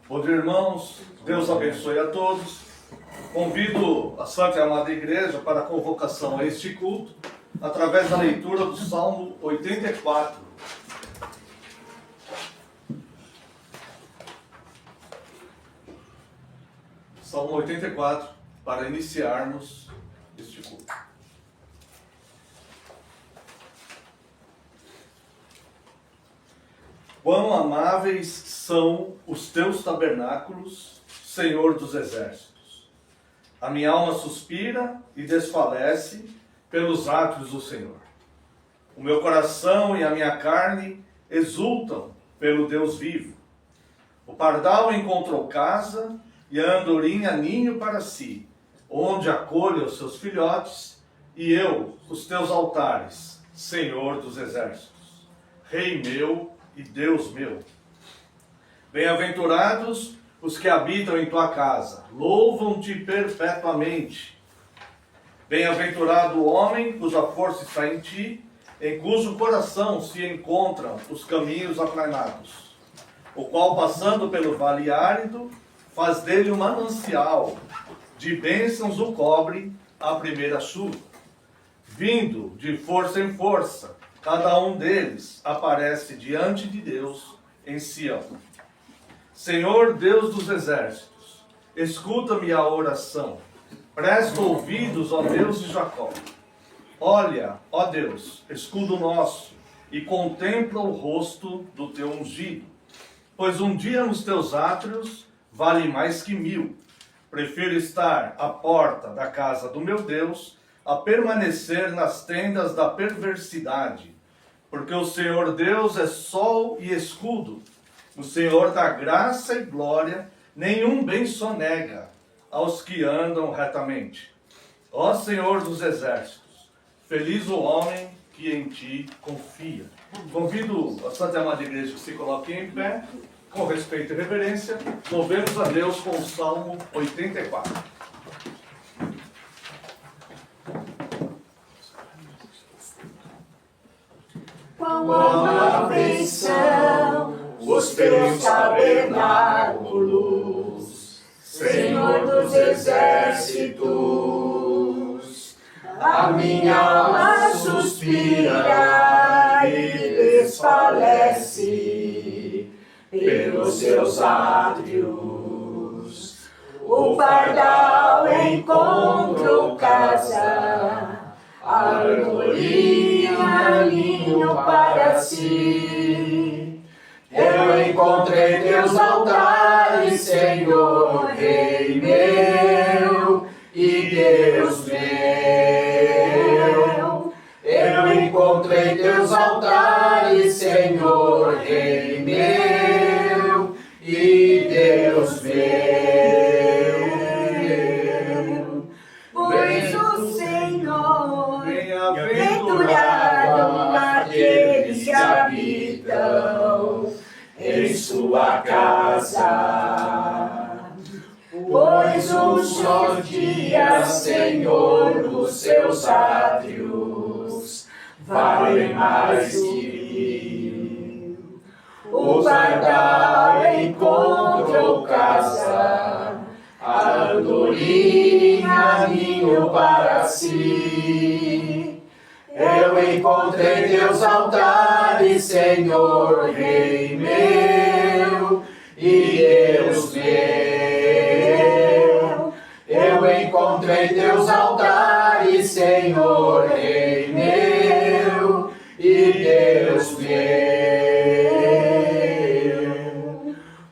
Bom dia, irmãos. Deus abençoe a todos. Convido a Santa e Amada Igreja para a convocação a este culto, através da leitura do Salmo 84. Salmo 84, para iniciarmos este culto. Quão amáveis são os teus tabernáculos, Senhor dos exércitos. A minha alma suspira e desfalece pelos átrios do Senhor. O meu coração e a minha carne exultam pelo Deus vivo. O pardal encontrou casa e a andorinha ninho para si, onde acolhe os seus filhotes, e eu, os teus altares, Senhor dos exércitos. Rei meu e Deus meu. Bem-aventurados os que habitam em tua casa, louvam-te perpetuamente. Bem-aventurado o homem cuja força está em ti, em cujo coração se encontram os caminhos aplanados, o qual, passando pelo vale árido, faz dele um manancial, de bênçãos o cobre a primeira chuva. Vindo de força em força, cada um deles aparece diante de Deus em Sião. Senhor Deus dos exércitos, escuta-me a oração. Presta ouvidos, ó Deus de Jacó. Olha, ó Deus, escudo nosso, e contempla o rosto do teu ungido. Pois um dia nos teus átrios vale mais que 1000. Prefiro estar à porta da casa do meu Deus a permanecer nas tendas da perversidade, porque o Senhor Deus é sol e escudo, o Senhor dá graça e glória, nenhum bem sonega aos que andam retamente. Ó Senhor dos exércitos, feliz o homem que em ti confia. Convido a Santa e Amada Igreja que se coloque em pé, com respeito e reverência, louvemos a Deus com o Salmo 84. Quão amáveis são os teus tabernáculos, Senhor dos exércitos. A minha alma suspira e desfalece pelos seus átrios. O pardal encontrou casa, a andorinha ninho para si. Eu encontrei teus altares, Senhor, Rei meu e Deus meu. Eu encontrei teus altares, Senhor, Rei meu e Deus meu. Pois o Senhor Bem-aventurado aqueles que habitam em sua casa. Pois um só dia, Senhor, os seus átrios valem mais que 1000. O pardal encontrou casa, a andorinha ninho para si. Eu encontrei teus altares, Senhor, Rei meu e Deus meu. Eu encontrei teus altares, Senhor, Rei meu e Deus meu.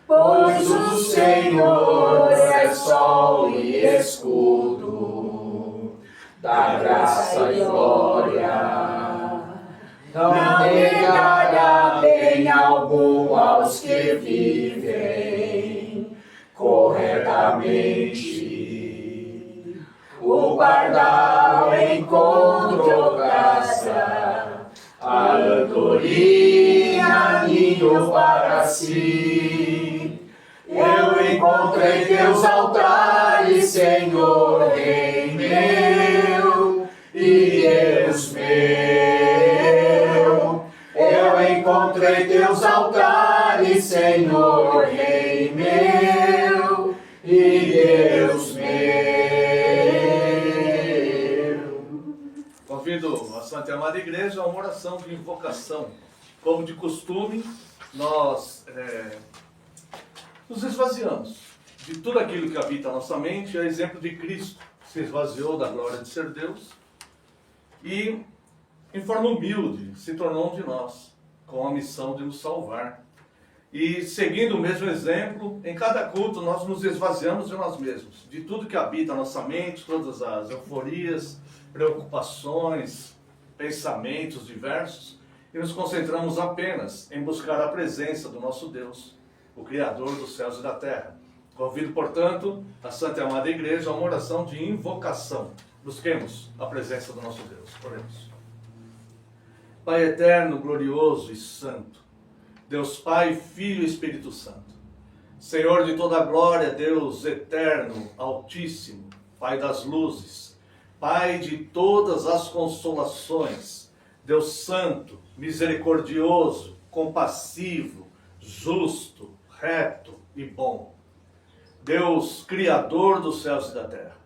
Pois o Senhor é sol e escudo, dá graça e glória. Não negará bem algum aos que vivem corretamente. O pardal encontrou casa, a andorinha ninho para si. Eu encontrei teus altares, Senhor, Rei meu e Deus meu. Eu encontrei teus altares, Senhor, Rei meu Santa e Amada Igreja, uma oração de invocação. Como de costume, nós nos esvaziamos de tudo aquilo que habita a nossa mente, a exemplo de Cristo, que se esvaziou da glória de ser Deus e, em forma humilde, se tornou um de nós, com a missão de nos salvar. E, seguindo o mesmo exemplo, em cada culto nós nos esvaziamos de nós mesmos, de tudo que habita a nossa mente, todas as euforias, preocupações, pensamentos diversos, e nos concentramos apenas em buscar a presença do nosso Deus, o Criador dos céus e da terra. Convido, portanto, a Santa e Amada Igreja a uma oração de invocação. Busquemos a presença do nosso Deus. Oremos. Pai eterno, glorioso e santo, Deus Pai, Filho e Espírito Santo, Senhor de toda a glória, Deus eterno, altíssimo, Pai das luzes, Pai de todas as consolações, Deus santo, misericordioso, compassivo, justo, reto e bom. Deus, Criador dos céus e da terra.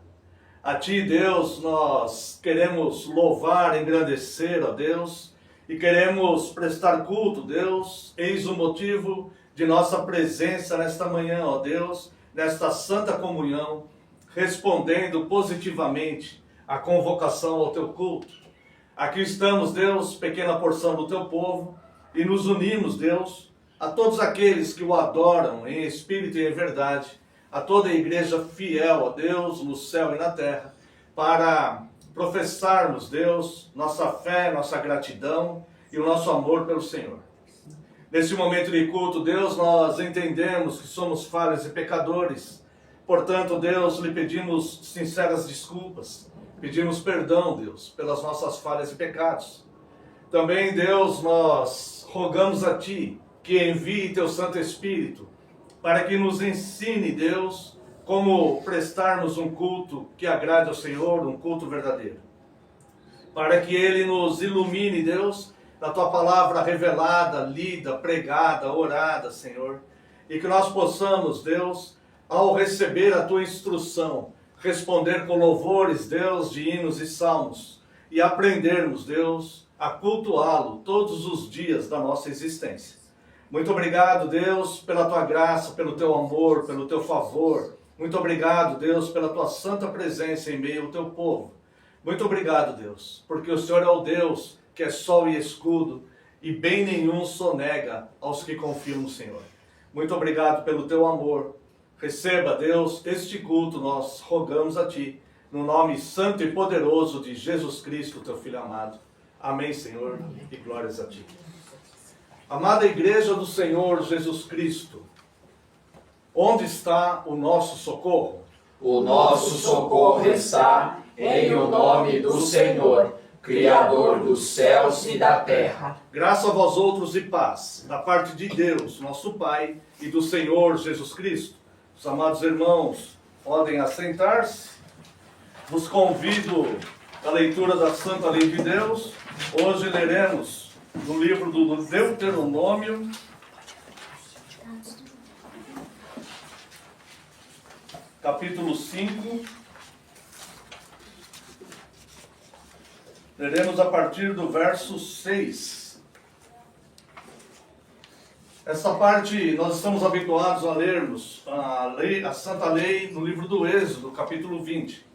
A Ti, Deus, nós queremos louvar, engrandecer, ó Deus, e queremos prestar culto, Deus. Eis o motivo de nossa presença nesta manhã, ó Deus, nesta santa comunhão, respondendo positivamente à convocação ao Teu culto. Aqui estamos, Deus, pequena porção do Teu povo, e nos unimos, Deus, a todos aqueles que o adoram em espírito e em verdade, a toda a igreja fiel a Deus, no céu e na terra, para professarmos, Deus, nossa fé, nossa gratidão e o nosso amor pelo Senhor. Nesse momento de culto, Deus, nós entendemos que somos falhos e pecadores. Portanto, Deus, lhe pedimos sinceras desculpas. Pedimos perdão, Deus, pelas nossas falhas e pecados. Também, Deus, nós rogamos a Ti que envie Teu Santo Espírito para que nos ensine, Deus, como prestarmos um culto que agrade ao Senhor, um culto verdadeiro. Para que Ele nos ilumine, Deus, na Tua palavra revelada, lida, pregada, orada, Senhor. E que nós possamos, Deus, ao receber a Tua instrução, responder com louvores, Deus, de hinos e salmos. E aprendermos, Deus, a cultuá-lo todos os dias da nossa existência. Muito obrigado, Deus, pela Tua graça, pelo Teu amor, pelo Teu favor. Muito obrigado, Deus, pela Tua santa presença em meio ao Teu povo. Muito obrigado, Deus, porque o Senhor é o Deus que é sol e escudo, e bem nenhum sonega aos que confiam no Senhor. Muito obrigado pelo Teu amor. Receba, Deus, este culto, nós rogamos a Ti, no nome santo e poderoso de Jesus Cristo, Teu Filho amado. Amém, Senhor, e glórias a Ti. Amada Igreja do Senhor Jesus Cristo, onde está o nosso socorro? O nosso socorro está em o nome do Senhor, Criador dos céus e da terra. Graça a vós outros e paz, da parte de Deus, nosso Pai, e do Senhor Jesus Cristo. Os amados irmãos podem assentar-se. Vos convido à leitura da Santa Lei de Deus. Hoje leremos no livro do Deuteronômio, capítulo 5. Leremos a partir do verso 6. Essa parte nós estamos habituados a lermos a Santa Lei no livro do Êxodo, capítulo 20.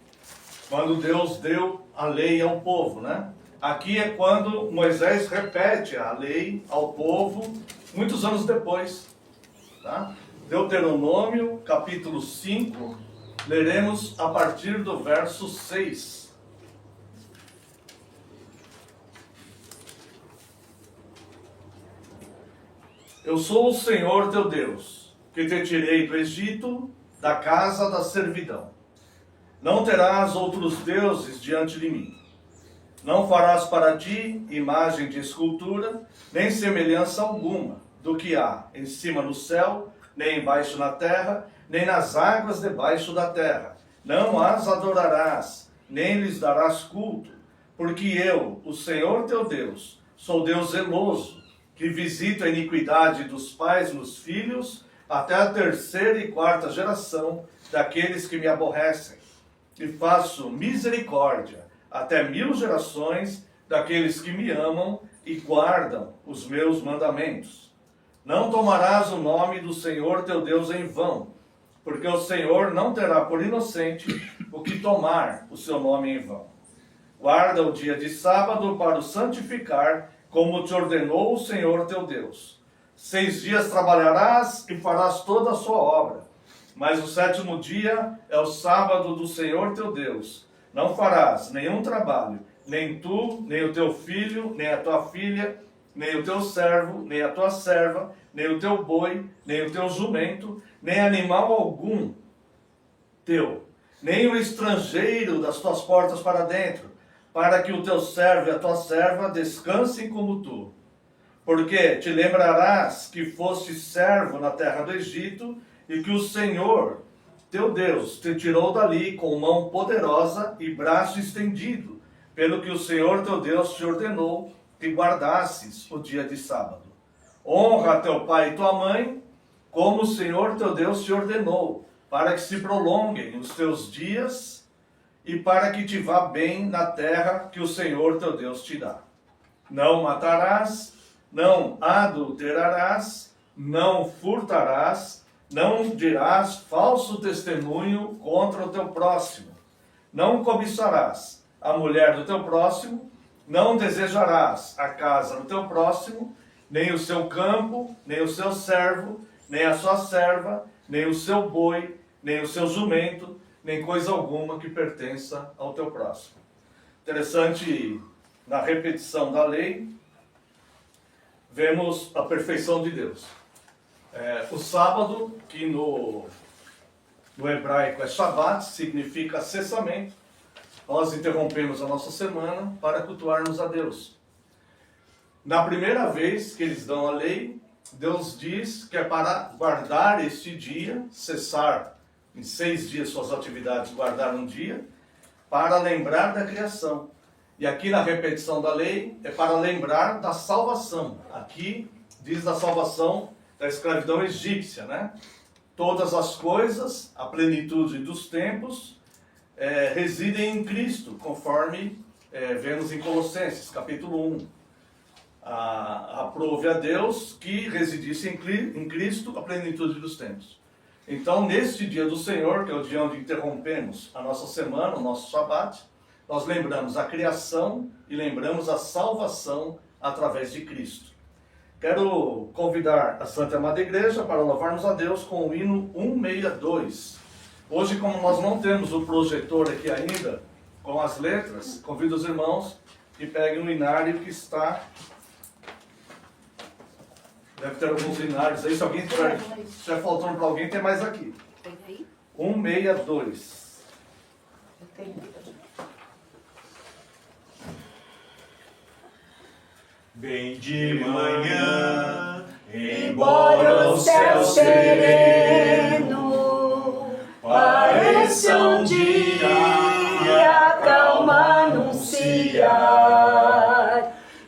Quando Deus deu a lei ao povo, né? Aqui é quando Moisés repete a lei ao povo, muitos anos depois. Tá? Deuteronômio, capítulo 5, leremos a partir do verso 6. Eu sou o Senhor teu Deus, que te tirei do Egito, da casa da servidão. Não terás outros deuses diante de mim. Não farás para ti imagem de escultura, nem semelhança alguma do que há em cima no céu, nem embaixo na terra, nem nas águas debaixo da terra. Não as adorarás, nem lhes darás culto, porque eu, o Senhor teu Deus, sou Deus zeloso, que visito a iniquidade dos pais nos filhos, até a 3ª e 4ª geração daqueles que me aborrecem, e faço misericórdia até 1000 gerações daqueles que me amam e guardam os meus mandamentos. Não tomarás o nome do Senhor teu Deus em vão, porque o Senhor não terá por inocente o que tomar o seu nome em vão. Guarda o dia de sábado para o santificar, como te ordenou o Senhor teu Deus. 6 dias trabalharás e farás toda a sua obra, mas o 7º dia é o sábado do Senhor teu Deus. Não farás nenhum trabalho, nem tu, nem o teu filho, nem a tua filha, nem o teu servo, nem a tua serva, nem o teu boi, nem o teu jumento, nem animal algum teu, nem o estrangeiro das tuas portas para dentro, para que o teu servo e a tua serva descansem como tu. Porque te lembrarás que foste servo na terra do Egito, e que o Senhor, teu Deus, te tirou dali com mão poderosa e braço estendido, pelo que o Senhor teu Deus te ordenou que guardasses o dia de sábado. Honra teu pai e tua mãe, como o Senhor teu Deus te ordenou, para que se prolonguem os teus dias e para que te vá bem na terra que o Senhor teu Deus te dá. Não matarás, não adulterarás, não furtarás, não dirás falso testemunho contra o teu próximo. Não cobiçarás a mulher do teu próximo, não desejarás a casa do teu próximo, nem o seu campo, nem o seu servo, nem a sua serva, nem o seu boi, nem o seu jumento, nem coisa alguma que pertença ao teu próximo. Interessante, na repetição da lei, vemos a perfeição de Deus. O sábado, que no hebraico é Shabbat, significa cessamento. Nós interrompemos a nossa semana para cultuarmos a Deus. Na primeira vez que eles dão a lei, Deus diz que é para guardar este dia, cessar em 6 dias suas atividades, guardar um dia, para lembrar da criação. E aqui na repetição da lei é para lembrar da salvação. Aqui diz da salvação da escravidão egípcia, né? Todas as coisas, a plenitude dos tempos, residem em Cristo, conforme vemos em Colossenses, capítulo 1. Aprove a Deus que residisse em Cristo a plenitude dos tempos. Então, neste dia do Senhor, que é o dia onde interrompemos a nossa semana, o nosso Shabat, nós lembramos a criação e lembramos a salvação através de Cristo. Quero convidar a Santa Amada Igreja para louvarmos a Deus com o hino 162. Hoje, como nós não temos o projetor aqui ainda, com as letras, convido os irmãos que peguem um inário que está... Deve ter alguns inários aí, se alguém estiver faltando para alguém, tem mais aqui. Tem aí? 162. Eu tenho. Bem de manhã, Embora o céu sereno pareça um dia calma anunciar,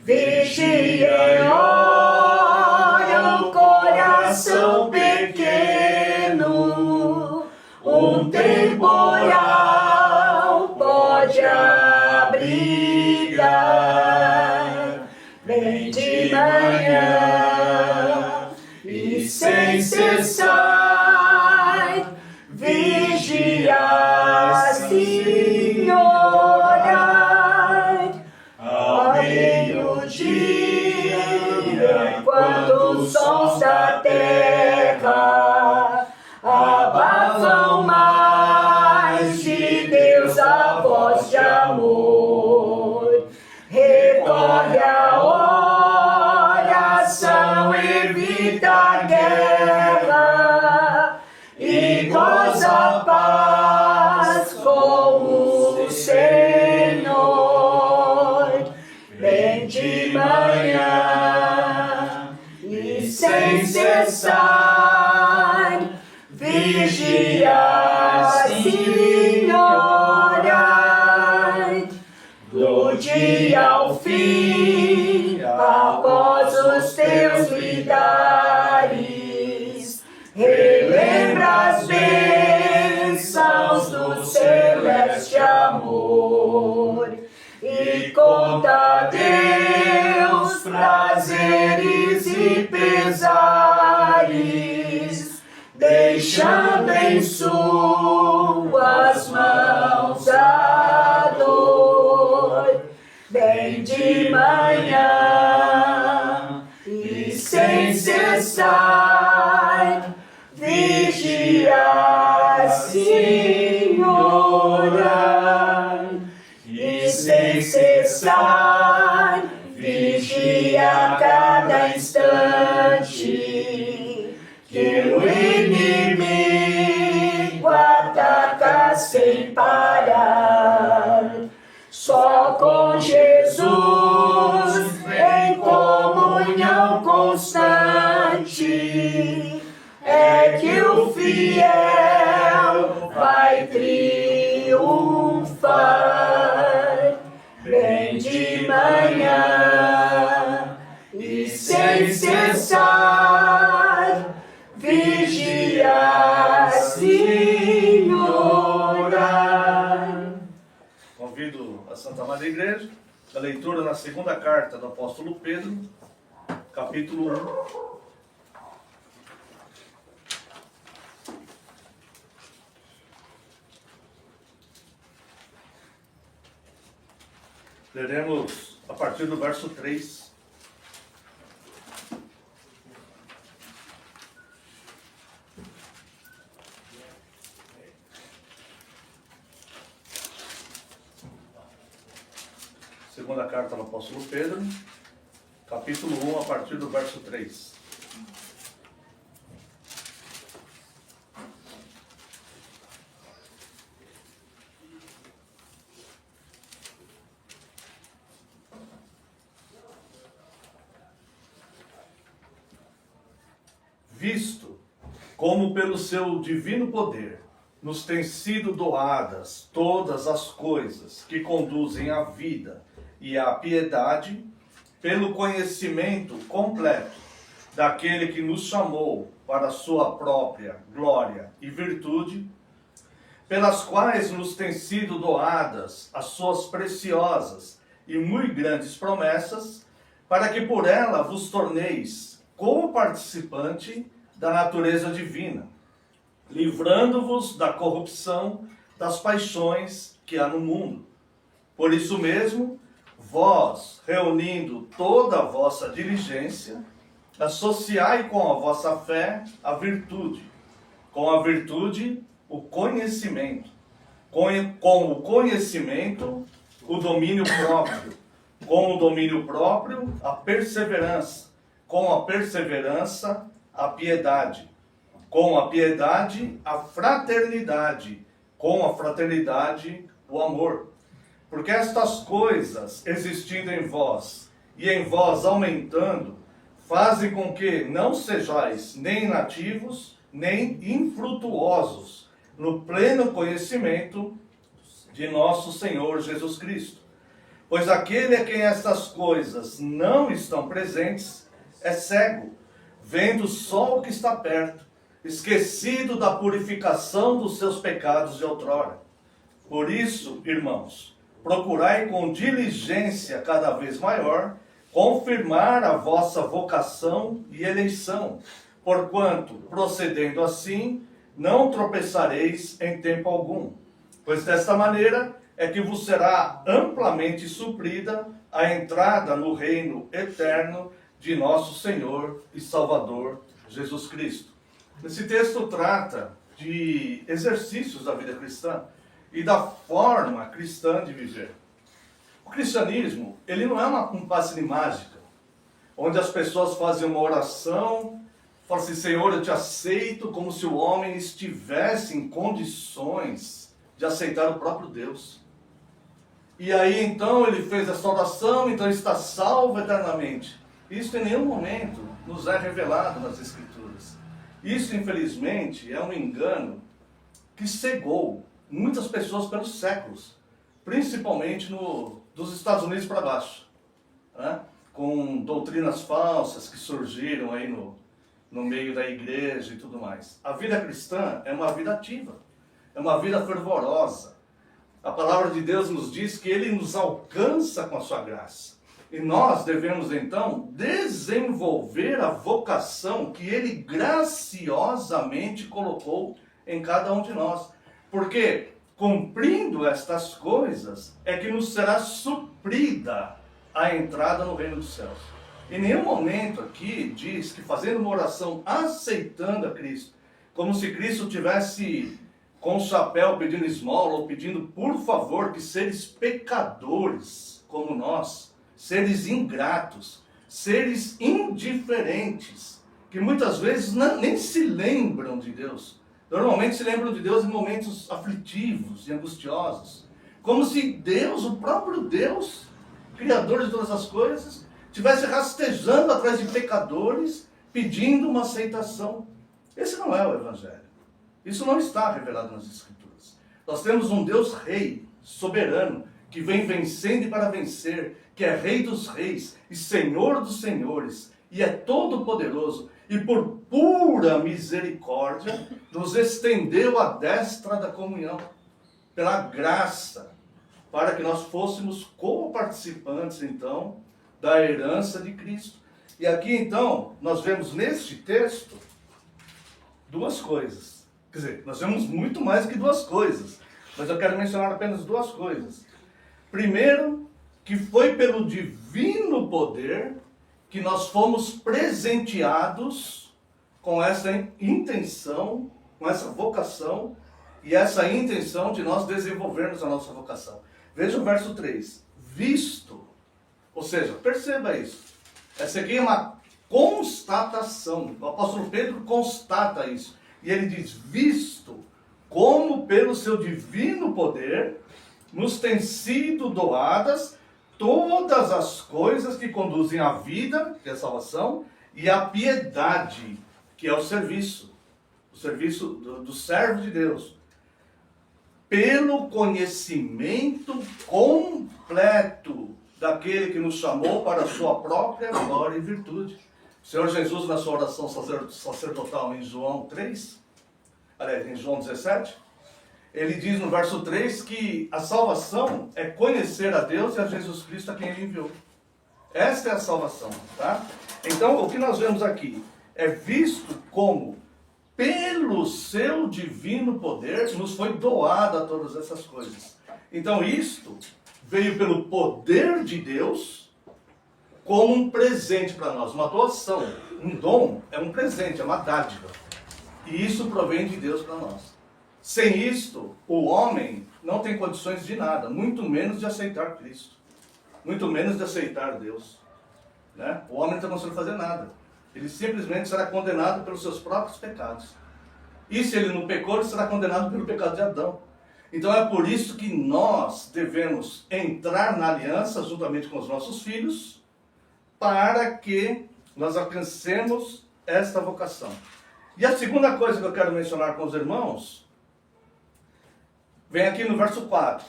vigia e ora o coração pequeno, um temporal pode abrigar. Vem de manhã e sem cessar vigiar, Senhor, ao meio-dia, quando os sons da terra abafam mais de Deus a voz de amor, recorre a oração, evita a guerra e goza a paz com o Senhor. Vem de manhã e sem cessar vigiar, Senhor, do dia ao fim, após os teus lidares, relembra as bênçãos do celeste amor e conta dores, deixando em suas mãos a dor. Bem de manhã e sem cessar, vigia, Senhor, e sem cessar, vigia a cada instante, que o inimigo ataca sem parar. Só com Jesus em comunhão constante é que o fiel vai triunfar. Bem de manhã e sem cessar, vigia, Senhor. Convido a Santa Madre Igreja a leitura na segunda carta do apóstolo Pedro, capítulo 1. Leremos a partir do verso 3. Segunda carta do apóstolo Pedro, capítulo 1, a partir do verso 3. Visto como pelo seu divino poder nos têm sido doadas todas as coisas que conduzem à vida e à piedade, pelo conhecimento completo daquele que nos chamou para a sua própria glória e virtude, pelas quais nos têm sido doadas as suas preciosas e muito grandes promessas, para que por ela vos torneis co-participante da natureza divina, livrando-vos da corrupção das paixões que há no mundo. Por isso mesmo, vós, reunindo toda a vossa diligência, associai com a vossa fé a virtude, com a virtude o conhecimento, com o conhecimento o domínio próprio, com o domínio próprio a perseverança, com a perseverança a piedade, com a piedade a fraternidade, com a fraternidade o amor. Porque estas coisas, existindo em vós e em vós aumentando, fazem com que não sejais nem inativos, nem infrutuosos no pleno conhecimento de nosso Senhor Jesus Cristo. Pois aquele a quem estas coisas não estão presentes é cego, vendo só o que está perto, esquecido da purificação dos seus pecados de outrora. Por isso, irmãos, procurai com diligência cada vez maior confirmar a vossa vocação e eleição, porquanto, procedendo assim, não tropeçareis em tempo algum. Pois desta maneira é que vos será amplamente suprida a entrada no reino eterno de nosso Senhor e Salvador Jesus Cristo. Esse texto trata de exercícios da vida cristã e da forma cristã de viver. O cristianismo, ele não é um passe de mágica, onde as pessoas fazem uma oração, falam assim: Senhor, eu te aceito, como se o homem estivesse em condições de aceitar o próprio Deus. E aí então ele fez essa oração, então está salvo eternamente. Isso em nenhum momento nos é revelado nas Escrituras. Isso, infelizmente, é um engano que cegou muitas pessoas pelos séculos, principalmente dos Estados Unidos para baixo, né? Com doutrinas falsas que surgiram aí no meio da igreja e tudo mais. A vida cristã é uma vida ativa, é uma vida fervorosa. A palavra de Deus nos diz que Ele nos alcança com a sua graça. E nós devemos então desenvolver a vocação que Ele graciosamente colocou em cada um de nós. Porque cumprindo estas coisas é que nos será suprida a entrada no reino dos céus. Em nenhum momento aqui diz que fazendo uma oração aceitando a Cristo, como se Cristo tivesse com o chapéu pedindo esmola ou pedindo por favor que seres pecadores como nós, seres ingratos, seres indiferentes, que muitas vezes nem se lembram de Deus. Normalmente se lembram de Deus em momentos aflitivos e angustiosos. Como se Deus, o próprio Deus, Criador de todas as coisas, estivesse rastejando atrás de pecadores, pedindo uma aceitação. Esse não é o Evangelho. Isso não está revelado nas Escrituras. Nós temos um Deus Rei, soberano, que vem vencendo e para vencer, que é Rei dos Reis e Senhor dos Senhores, e é todo-poderoso, e por pura misericórdia, nos estendeu a destra da comunhão, pela graça, para que nós fôssemos co-participantes, então, da herança de Cristo. E aqui, então, nós vemos neste texto duas coisas. Quer dizer, nós vemos muito mais que duas coisas, mas eu quero mencionar apenas duas coisas. Primeiro, que foi pelo divino poder que nós fomos presenteados com essa intenção, com essa vocação e essa intenção de nós desenvolvermos a nossa vocação. Veja o verso 3. Visto, ou seja, perceba isso. Essa aqui é uma constatação. O apóstolo Pedro constata isso. E ele diz, visto como pelo seu divino poder nos têm sido doadas todas as coisas que conduzem à vida, que é a salvação, e à piedade, que é o serviço do servo de Deus, pelo conhecimento completo daquele que nos chamou para a sua própria glória e virtude. O Senhor Jesus, na sua oração sacerdotal em João 3, aliás, em João 17, ele diz no verso 3 que a salvação é conhecer a Deus e a Jesus Cristo a quem Ele enviou. Esta é a salvação, tá? Então, o que nós vemos aqui é visto como, pelo seu divino poder, nos foi doada todas essas coisas. Então, isto veio pelo poder de Deus como um presente para nós, uma doação. Um dom é um presente, é uma dádiva. E isso provém de Deus para nós. Sem isto, o homem não tem condições de nada, muito menos de aceitar Cristo, muito menos de aceitar Deus. Né? O homem não está conseguindo fazer nada. Ele simplesmente será condenado pelos seus próprios pecados. E se ele não pecou, ele será condenado pelo pecado de Adão. Então é por isso que nós devemos entrar na aliança juntamente com os nossos filhos, para que nós alcancemos esta vocação. E a segunda coisa que eu quero mencionar com os irmãos, vem aqui no verso 4.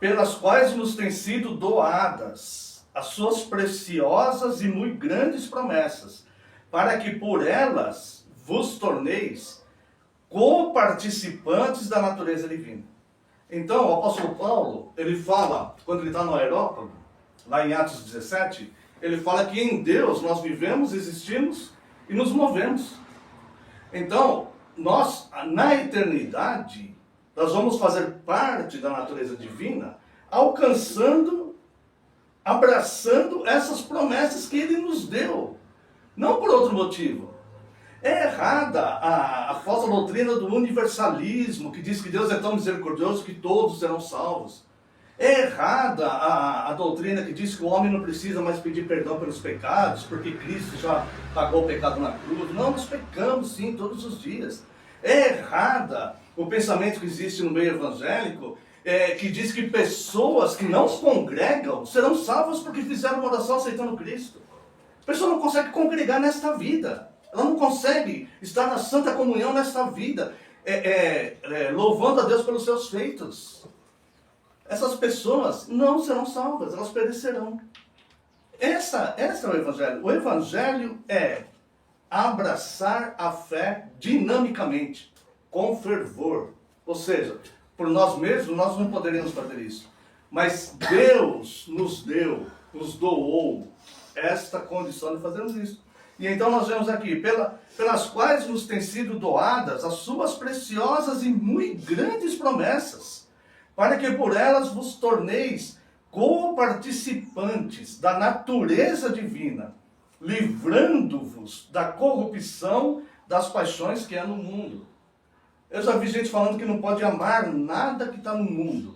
Pelas quais nos têm sido doadas as suas preciosas e muito grandes promessas, para que por elas vos torneis co-participantes da natureza divina. Então, o apóstolo Paulo, ele fala, quando ele está no Areópago, lá em Atos 17, ele fala que em Deus nós vivemos, existimos e nos movemos. Então, nós, na eternidade, nós vamos fazer parte da natureza divina, alcançando, abraçando essas promessas que Ele nos deu. Não por outro motivo. É errada a falsa doutrina do universalismo, que diz que Deus é tão misericordioso que todos serão salvos. É errada a doutrina que diz que o homem não precisa mais pedir perdão pelos pecados, porque Cristo já pagou o pecado na cruz. Não, nós pecamos sim todos os dias. É errada o pensamento que existe no meio evangélico, que diz que pessoas que não se congregam serão salvas porque fizeram uma oração aceitando Cristo. A pessoa não consegue congregar nesta vida. Ela não consegue estar na santa comunhão nesta vida, louvando a Deus pelos seus feitos. Essas pessoas não serão salvas, elas perecerão. Esse é o Evangelho. O Evangelho é abraçar a fé dinamicamente, com fervor. Ou seja, por nós mesmos nós não poderíamos fazer isso. Mas Deus nos deu nos doou esta condição de fazermos isso. E então nós vemos aqui, pelas quais nos têm sido doadas as suas preciosas e muito grandes promessas, para que por elas vos torneis co-participantes da natureza divina, livrando-vos da corrupção das paixões que há no mundo. Eu já vi gente falando que não pode amar nada que está no mundo.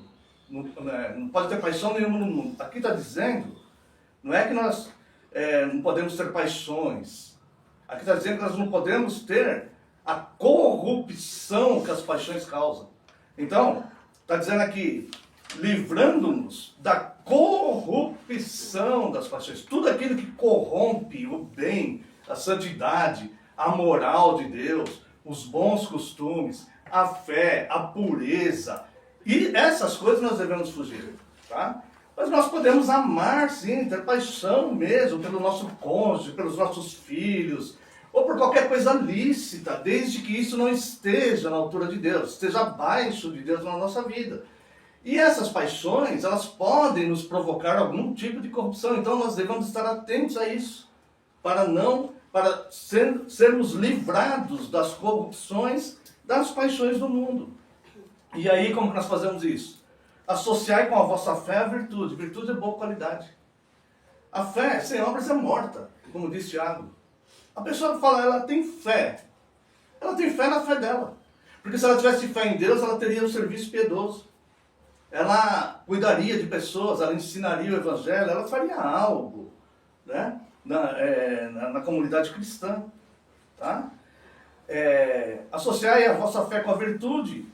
Não pode ter paixão nenhuma no mundo. Aqui está dizendo, não é que nós não podemos ter paixões. Aqui está dizendo que nós não podemos ter a corrupção que as paixões causam. Então, está dizendo aqui, livrando-nos da corrupção das paixões. Tudo aquilo que corrompe o bem, a santidade, a moral de Deus, os bons costumes, a fé, a pureza. E essas coisas nós devemos fugir, tá? Mas nós podemos amar, sim, ter paixão mesmo pelo nosso cônjuge, pelos nossos filhos, ou por qualquer coisa lícita, desde que isso não esteja na altura de Deus, esteja abaixo de Deus na nossa vida. E essas paixões, elas podem nos provocar algum tipo de corrupção, então nós devemos estar atentos a isso, para sermos livrados das corrupções, das paixões do mundo. E aí, como que nós fazemos isso? Associai com a vossa fé a virtude. Virtude é boa qualidade. A fé sem obras é morta, como disse Tiago. A pessoa fala, ela tem fé. Ela tem fé na fé dela. Porque se ela tivesse fé em Deus, ela teria um serviço piedoso. Ela cuidaria de pessoas, ela ensinaria o evangelho, ela faria algo, né? Na comunidade cristã. Tá? Associai a vossa fé com a virtude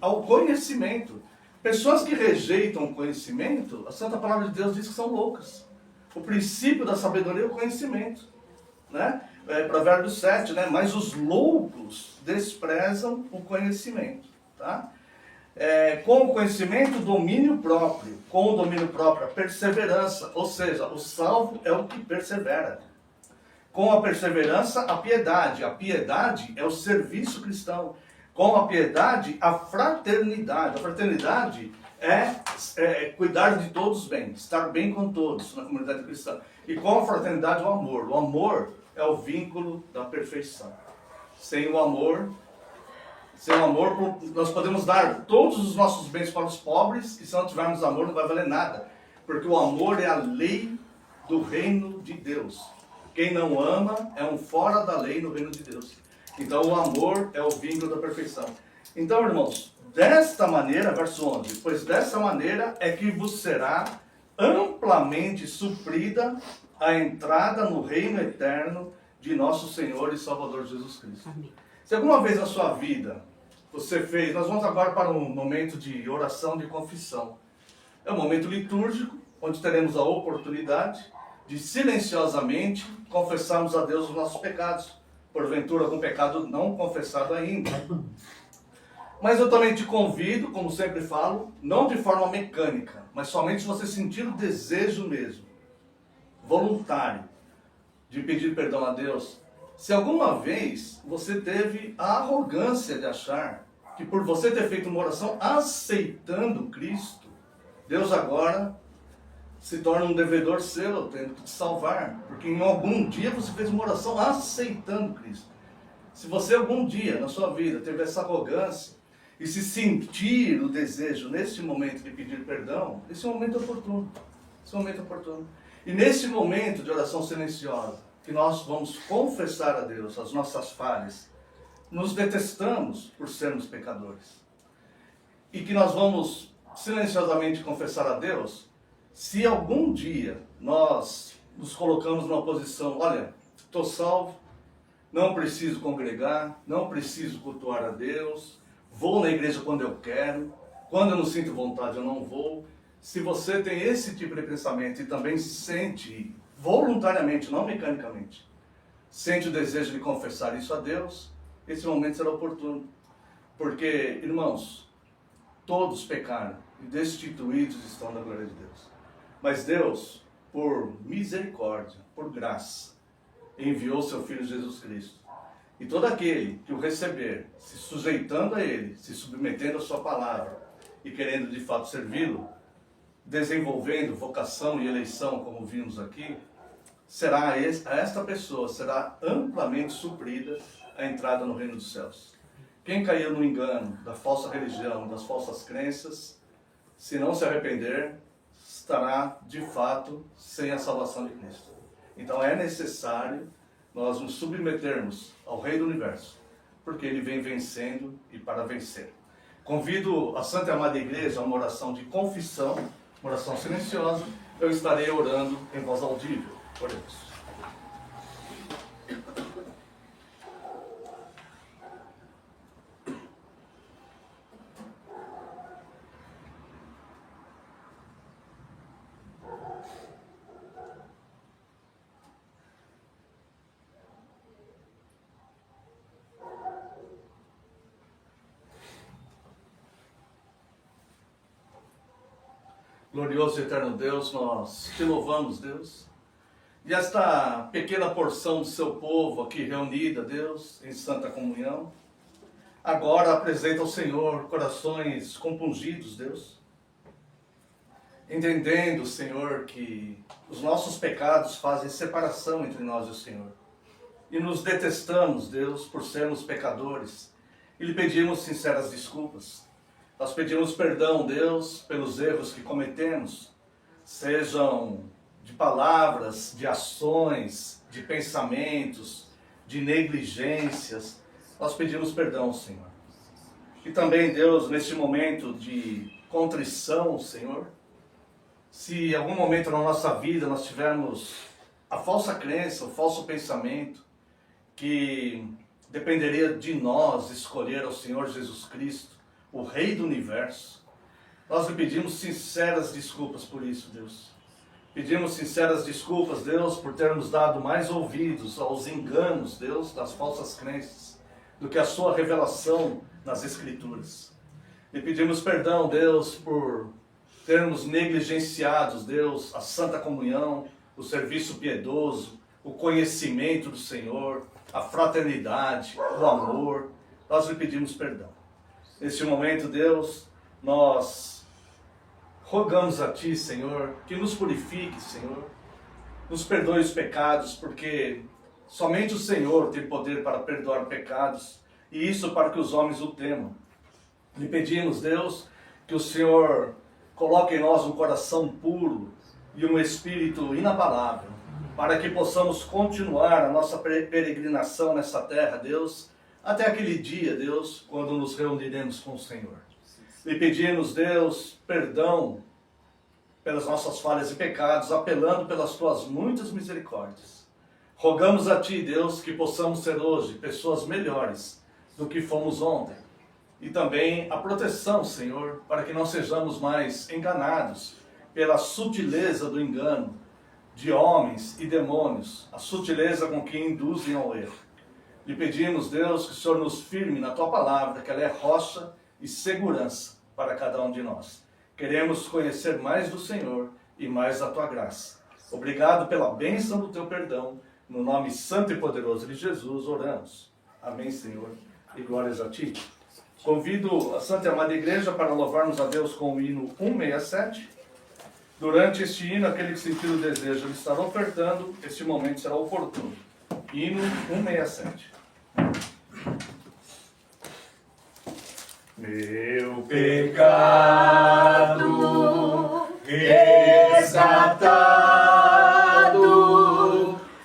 ao conhecimento. Pessoas que rejeitam o conhecimento, a Santa Palavra de Deus diz que são loucas. O princípio da sabedoria é o conhecimento. Né? Provérbios 7, né? Mas os loucos desprezam o conhecimento. Tá? Com o conhecimento, domínio próprio. Com o domínio próprio, a perseverança. Ou seja, o salvo é o que persevera. Com a perseverança, a piedade. A piedade é o serviço cristão. Com a piedade, a fraternidade. A fraternidade é cuidar de todos bem, estar bem com todos na comunidade cristã. E com a fraternidade, o amor. O amor é o vínculo da perfeição. Sem o amor, nós podemos dar todos os nossos bens para os pobres, e se não tivermos amor, não vai valer nada. Porque o amor é a lei do reino de Deus. Quem não ama é um fora da lei no reino de Deus. Então o amor é o vínculo da perfeição. Então, irmãos, desta maneira, verso 11, pois dessa maneira é que vos será amplamente suprida a entrada no reino eterno de nosso Senhor e Salvador Jesus Cristo. Amém. Se alguma vez na sua vida você fez, nós vamos agora para um momento de oração, de confissão. É um momento litúrgico, onde teremos a oportunidade de silenciosamente confessarmos a Deus os nossos pecados. Porventura, algum pecado não confessado ainda. Mas eu também te convido, como sempre falo, não de forma mecânica, mas somente se você sentir o desejo mesmo, voluntário, de pedir perdão a Deus. Se alguma vez você teve a arrogância de achar que por você ter feito uma oração aceitando Cristo, Deus agora se torna um devedor seu, tendo que te salvar, porque em algum dia você fez uma oração aceitando Cristo. Se você algum dia na sua vida teve essa arrogância e se sentir o desejo nesse momento de pedir perdão, esse é um momento oportuno. Esse é um momento oportuno. E nesse momento de oração silenciosa, que nós vamos confessar a Deus as nossas falhas, nos detestamos por sermos pecadores. E que nós vamos silenciosamente confessar a Deus, se algum dia nós nos colocamos numa posição, olha, estou salvo, não preciso congregar, não preciso cultuar a Deus, vou na igreja quando eu quero, quando eu não sinto vontade eu não vou. Se você tem esse tipo de pensamento e também sente voluntariamente, não mecanicamente, sente o desejo de confessar isso a Deus, esse momento será oportuno. Porque, irmãos, todos pecaram e destituídos estão da glória de Deus. Mas Deus, por misericórdia, por graça, enviou seu Filho Jesus Cristo. E todo aquele que o receber, se sujeitando a Ele, se submetendo à sua palavra e querendo de fato servi-lo, desenvolvendo vocação e eleição, como vimos aqui, a esta pessoa será amplamente suprida a entrada no reino dos céus. Quem caiu no engano da falsa religião, das falsas crenças, se não se arrepender, estará de fato sem a salvação de Cristo. Então é necessário nós nos submetermos ao Rei do Universo, porque Ele vem vencendo e para vencer. Convido a Santa e Amada Igreja a uma oração de confissão, uma oração silenciosa. Eu estarei orando em voz audível. Oremos. Glorioso e eterno Deus, nós te louvamos, Deus. E esta pequena porção do seu povo aqui reunida, Deus, em santa comunhão, agora apresenta ao Senhor corações compungidos, Deus. Entendendo, Senhor, que os nossos pecados fazem separação entre nós e o Senhor. E nos detestamos, Deus, por sermos pecadores. E lhe pedimos sinceras desculpas. Nós pedimos perdão, Deus, pelos erros que cometemos, sejam de palavras, de ações, de pensamentos, de negligências. Nós pedimos perdão, Senhor. E também, Deus, neste momento de contrição, Senhor, se em algum momento na nossa vida nós tivermos a falsa crença, o falso pensamento, que dependeria de nós escolher ao Senhor Jesus Cristo, o Rei do Universo, nós lhe pedimos sinceras desculpas por isso, Deus. Pedimos sinceras desculpas, Deus, por termos dado mais ouvidos aos enganos, Deus, das falsas crenças, do que a sua revelação nas Escrituras. Lhe pedimos perdão, Deus, por termos negligenciado, Deus, a Santa Comunhão, o serviço piedoso, o conhecimento do Senhor, a fraternidade, o amor. Nós lhe pedimos perdão. Neste momento, Deus, nós rogamos a Ti, Senhor, que nos purifique, Senhor, nos perdoe os pecados, porque somente o Senhor tem poder para perdoar pecados, e isso para que os homens o temam. Lhe pedimos, Deus, que o Senhor coloque em nós um coração puro e um espírito inabalável, para que possamos continuar a nossa peregrinação nessa terra, Deus, até aquele dia, Deus, quando nos reuniremos com o Senhor. Lhe pedimos, Deus, perdão pelas nossas falhas e pecados, apelando pelas Tuas muitas misericórdias. Rogamos a Ti, Deus, que possamos ser hoje pessoas melhores do que fomos ontem. E também a proteção, Senhor, para que não sejamos mais enganados pela sutileza do engano de homens e demônios, a sutileza com que induzem ao erro. Lhe pedimos, Deus, que o Senhor nos firme na Tua palavra, que ela é rocha e segurança para cada um de nós. Queremos conhecer mais do Senhor e mais da Tua graça. Obrigado pela bênção do Teu perdão. No nome santo e poderoso de Jesus, oramos. Amém, Senhor, e glórias a Ti. Convido a Santa e Amada Igreja para louvarmos a Deus com o hino 167. Durante este hino, aquele que sentir o desejo de estar ofertando, este momento será oportuno. Hino 167. Meu Pecado resgatado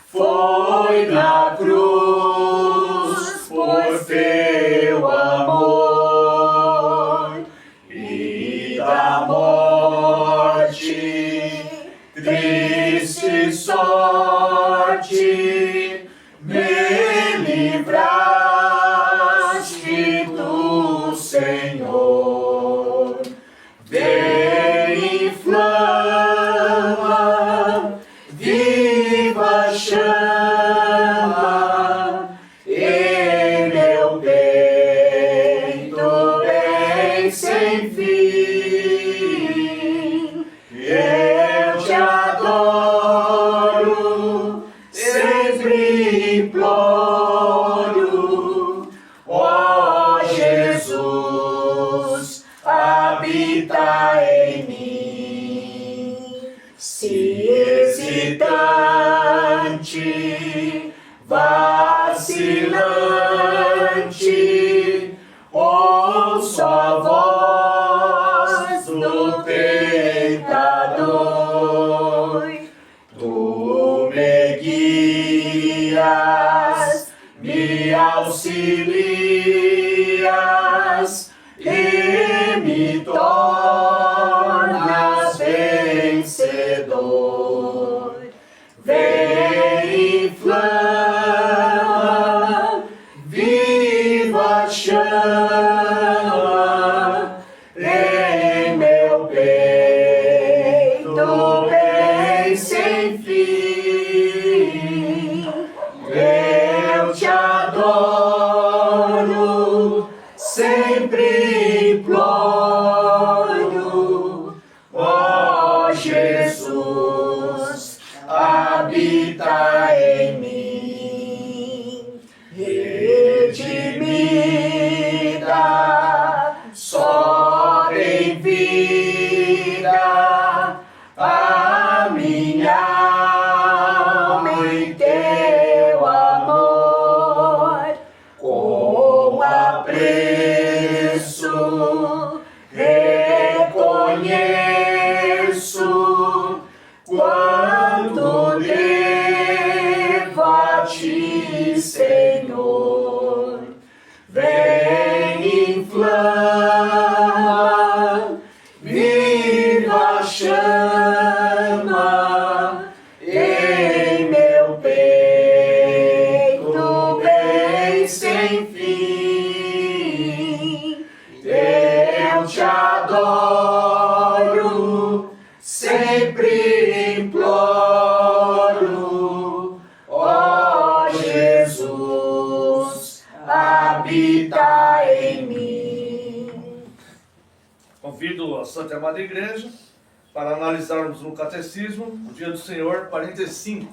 foi na cruz por Teu amor, e da morte, triste sorte, me livraste do Senhor. Vem, inflama, viva chama, e meu peito vacilante, ouço a voz do tentador. Tu me guias, me auxilias e me tornas vencedor. Vem, inflama, viva chama em meu peito, bem sem fim. Eu te adoro, sempre imploro, ó Jesus, habita em mim. Redimida, só tem vida a minha alma em teu amor. Com apreço reconheço quanto devo a ti, Senhor. Vem, inflama, viva chama em meu peito, bem sem fim. Eu te adoro, sempre imploro, ó Jesus, habita em mim. Convido a Santa Amada Igreja para analisarmos no Catecismo o Dia do Senhor 45.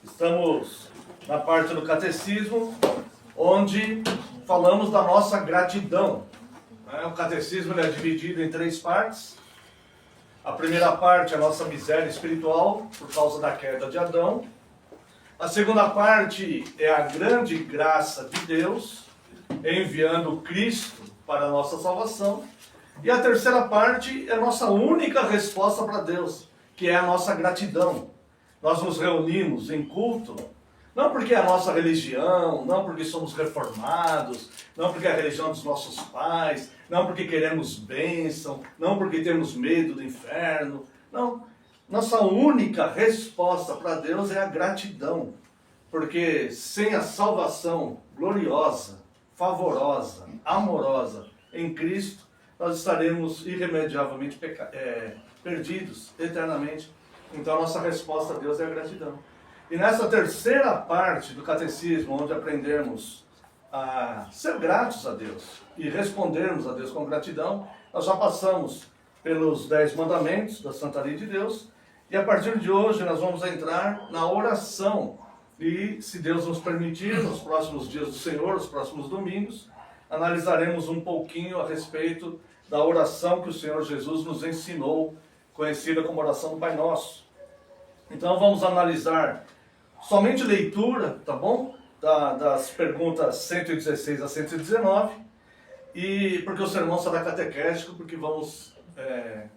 Estamos na parte do Catecismo onde falamos da nossa gratidão. O Catecismo ele é dividido em 3 partes. A primeira parte é a nossa miséria espiritual por causa da queda de Adão. A segunda parte é a grande graça de Deus enviando Cristo para a nossa salvação. E a terceira parte é a nossa única resposta para Deus, que é a nossa gratidão. Nós nos reunimos em culto, não porque é a nossa religião, não porque somos reformados, não porque é a religião dos nossos pais, não porque queremos bênção, não porque temos medo do inferno. Não. Nossa única resposta para Deus é a gratidão. Porque sem a salvação gloriosa, favorosa, amorosa em Cristo, nós estaremos irremediavelmente perdidos eternamente. Então a nossa resposta a Deus é a gratidão. E nessa terceira parte do Catecismo, onde aprendemos a ser gratos a Deus e respondermos a Deus com gratidão, nós já passamos pelos 10 mandamentos da Santa Lei de Deus, e a partir de hoje nós vamos entrar na oração. E, se Deus nos permitir, nos próximos dias do Senhor, nos próximos domingos, analisaremos um pouquinho a respeito da oração que o Senhor Jesus nos ensinou, conhecida como oração do Pai Nosso. Então vamos analisar somente leitura, tá bom? Das perguntas 116 a 119, e porque o sermão será catequético, porque vamos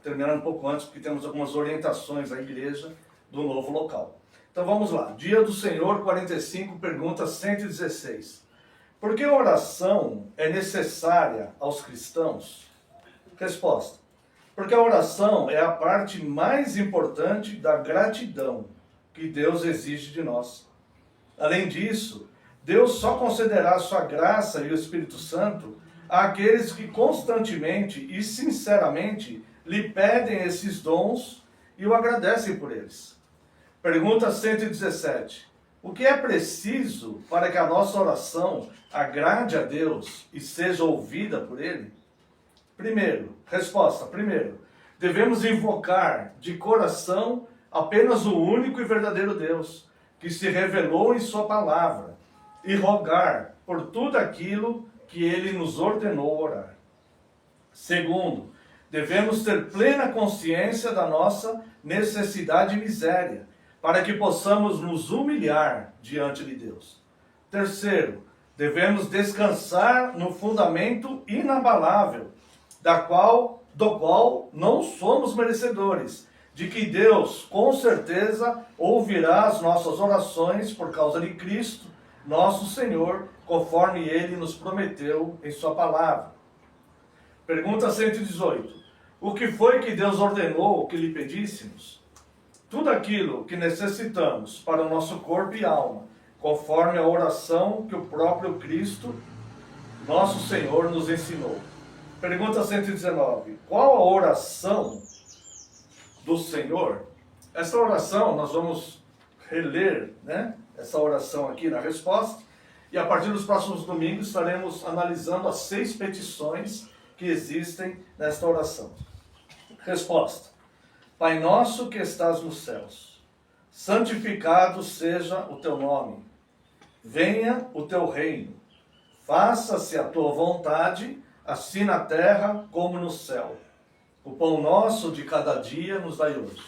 terminar um pouco antes, porque temos algumas orientações à igreja do novo local. Então vamos lá, Dia do Senhor 45, pergunta 116. Por que a oração é necessária aos cristãos? Resposta. Porque a oração é a parte mais importante da gratidão que Deus exige de nós. Além disso, Deus só concederá a sua graça e o Espírito Santo àqueles que constantemente e sinceramente lhe pedem esses dons e o agradecem por eles. Pergunta 117. O que é preciso para que a nossa oração agrade a Deus e seja ouvida por Ele? Resposta. Primeiro, devemos invocar de coração apenas o único e verdadeiro Deus, que se revelou em sua palavra, e rogar por tudo aquilo que Ele nos ordenou orar. Segundo, devemos ter plena consciência da nossa necessidade e miséria, para que possamos nos humilhar diante de Deus. Terceiro, devemos descansar no fundamento inabalável, do qual não somos merecedores, de que Deus, com certeza, ouvirá as nossas orações por causa de Cristo, nosso Senhor, conforme Ele nos prometeu em sua palavra. Pergunta 118. O que foi que Deus ordenou que lhe pedíssemos? Tudo aquilo que necessitamos para o nosso corpo e alma, conforme a oração que o próprio Cristo, nosso Senhor, nos ensinou. Pergunta 119. Qual a oração do Senhor? Essa oração, nós vamos reler, essa oração aqui na resposta, e a partir dos próximos domingos estaremos analisando as 6 petições que existem nesta oração. Resposta. Pai nosso que estás nos céus, santificado seja o teu nome. Venha o teu reino. Faça-se a tua vontade, assim na terra como no céu. O pão nosso de cada dia nos dai hoje.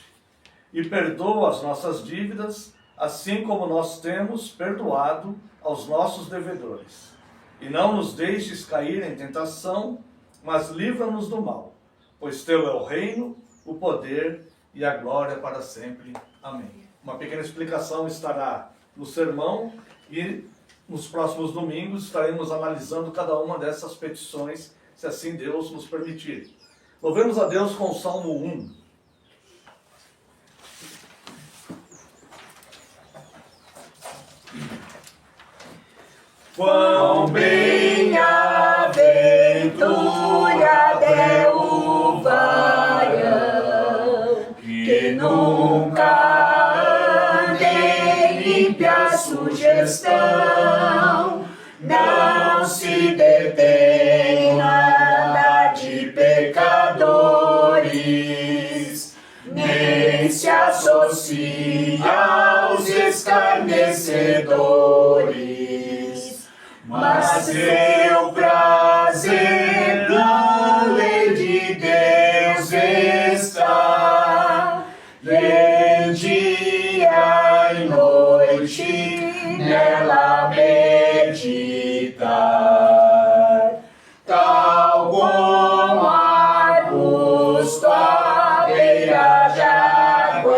E perdoa as nossas dívidas, assim como nós temos perdoado aos nossos devedores. E não nos deixes cair em tentação, mas livra-nos do mal. Pois teu é o reino, o poder e a glória para sempre. Amém. Uma pequena explicação estará no sermão e nos próximos domingos estaremos analisando cada uma dessas petições, se assim Deus nos permitir. Louvemos a Deus com o Salmo 1. Quão bem-aventurado é o varão que nunca anda em ímpia sugestão, não se detém nada de pecadores, nem se associa aos escarnecedores. Mas seu prazer na lei de Deus está, e dia e noite nela meditar. Tal como arbusto à beira d'água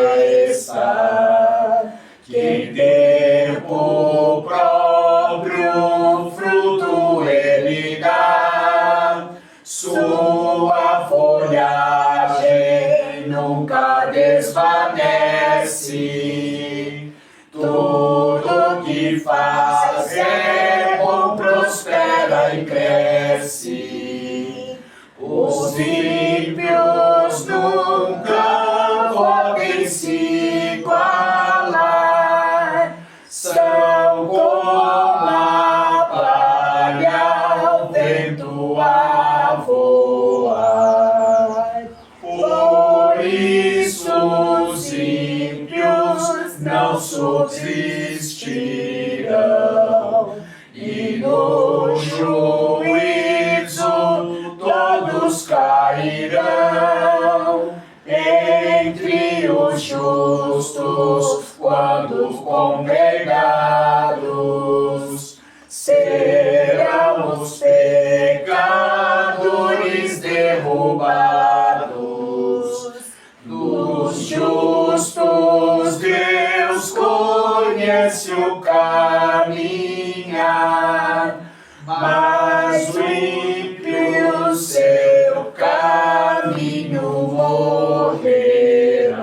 está, que dê o próprio fruto ele dá, sua folhagem nunca desvanece. Tudo que faz é bom, prospera e cresce. Os ímpios nunca podem se igualar, são como a palha ao vento a voar. Por isso os ímpios não subsistirão, e no juízo todos cairão. Entre os justos, quando congregados, serão os pecadores derrubados. Dos justos Deus conhece o caminhar, mas o ímpio seu caminho morrerá.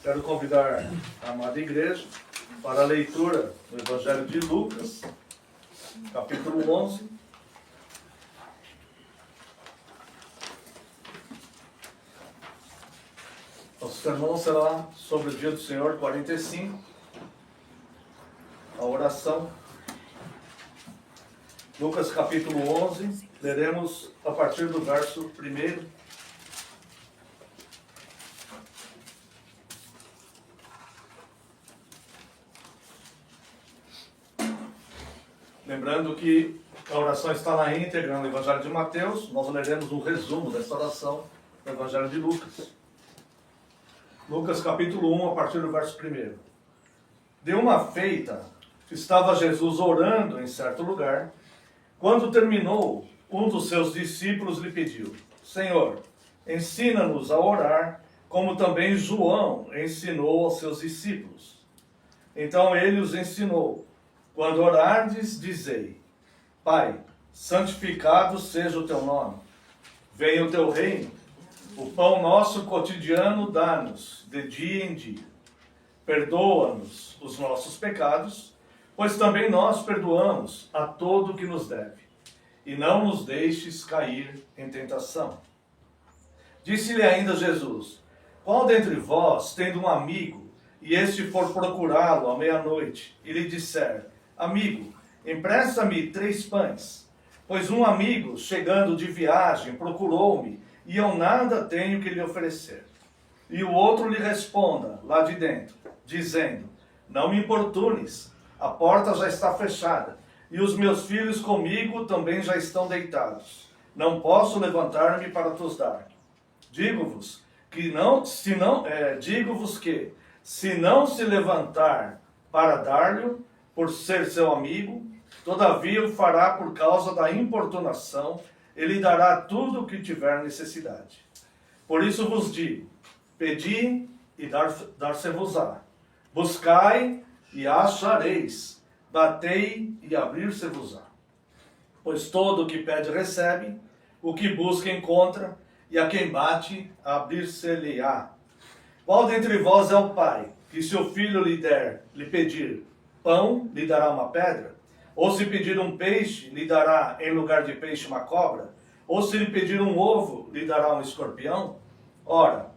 Quero convidar a amada igreja para a leitura do Evangelho de Lucas, capítulo 11. Nosso sermão será sobre o dia do Senhor 45, a oração. Lucas capítulo 11, leremos a partir do verso 1. Lembrando que a oração está na íntegra no Evangelho de Mateus, nós leremos um resumo dessa oração no Evangelho de Lucas. Lucas capítulo 1, a partir do verso 1. De uma feita, estava Jesus orando em certo lugar. Quando terminou, um dos seus discípulos lhe pediu: Senhor, ensina-nos a orar, como também João ensinou aos seus discípulos. Então ele os ensinou: quando orardes, dizei: Pai, santificado seja o teu nome. Venha o teu reino. O pão nosso cotidiano dá-nos, de dia em dia. Perdoa-nos os nossos pecados, pois também nós perdoamos a todo o que nos deve. E não nos deixes cair em tentação. Disse-lhe ainda Jesus: qual dentre vós, tendo um amigo, e este for procurá-lo à meia-noite, e lhe disser: Amigo, empresta-me 3 pães, pois um amigo, chegando de viagem, procurou-me, e eu nada tenho que lhe oferecer. E o outro lhe responda, lá de dentro, dizendo: Não me importunes, a porta já está fechada, e os meus filhos comigo também já estão deitados. Não posso levantar-me para te dar. Digo-vos que, se não se levantar para dar-lhe, por ser seu amigo, todavia o fará por causa da importunação, ele dará tudo o que tiver necessidade. Por isso vos digo: pedi e dar-se-vos-á. Buscai e achareis. Batei e abrir-se-vos-á. Pois todo o que pede recebe, o que busca encontra, e a quem bate, abrir-se-lhe-á. Qual dentre vós é o pai, que se o filho lhe pedir pão, lhe dará uma pedra? Ou se pedir um peixe, lhe dará em lugar de peixe uma cobra? Ou se lhe pedir um ovo, lhe dará um escorpião? Ora,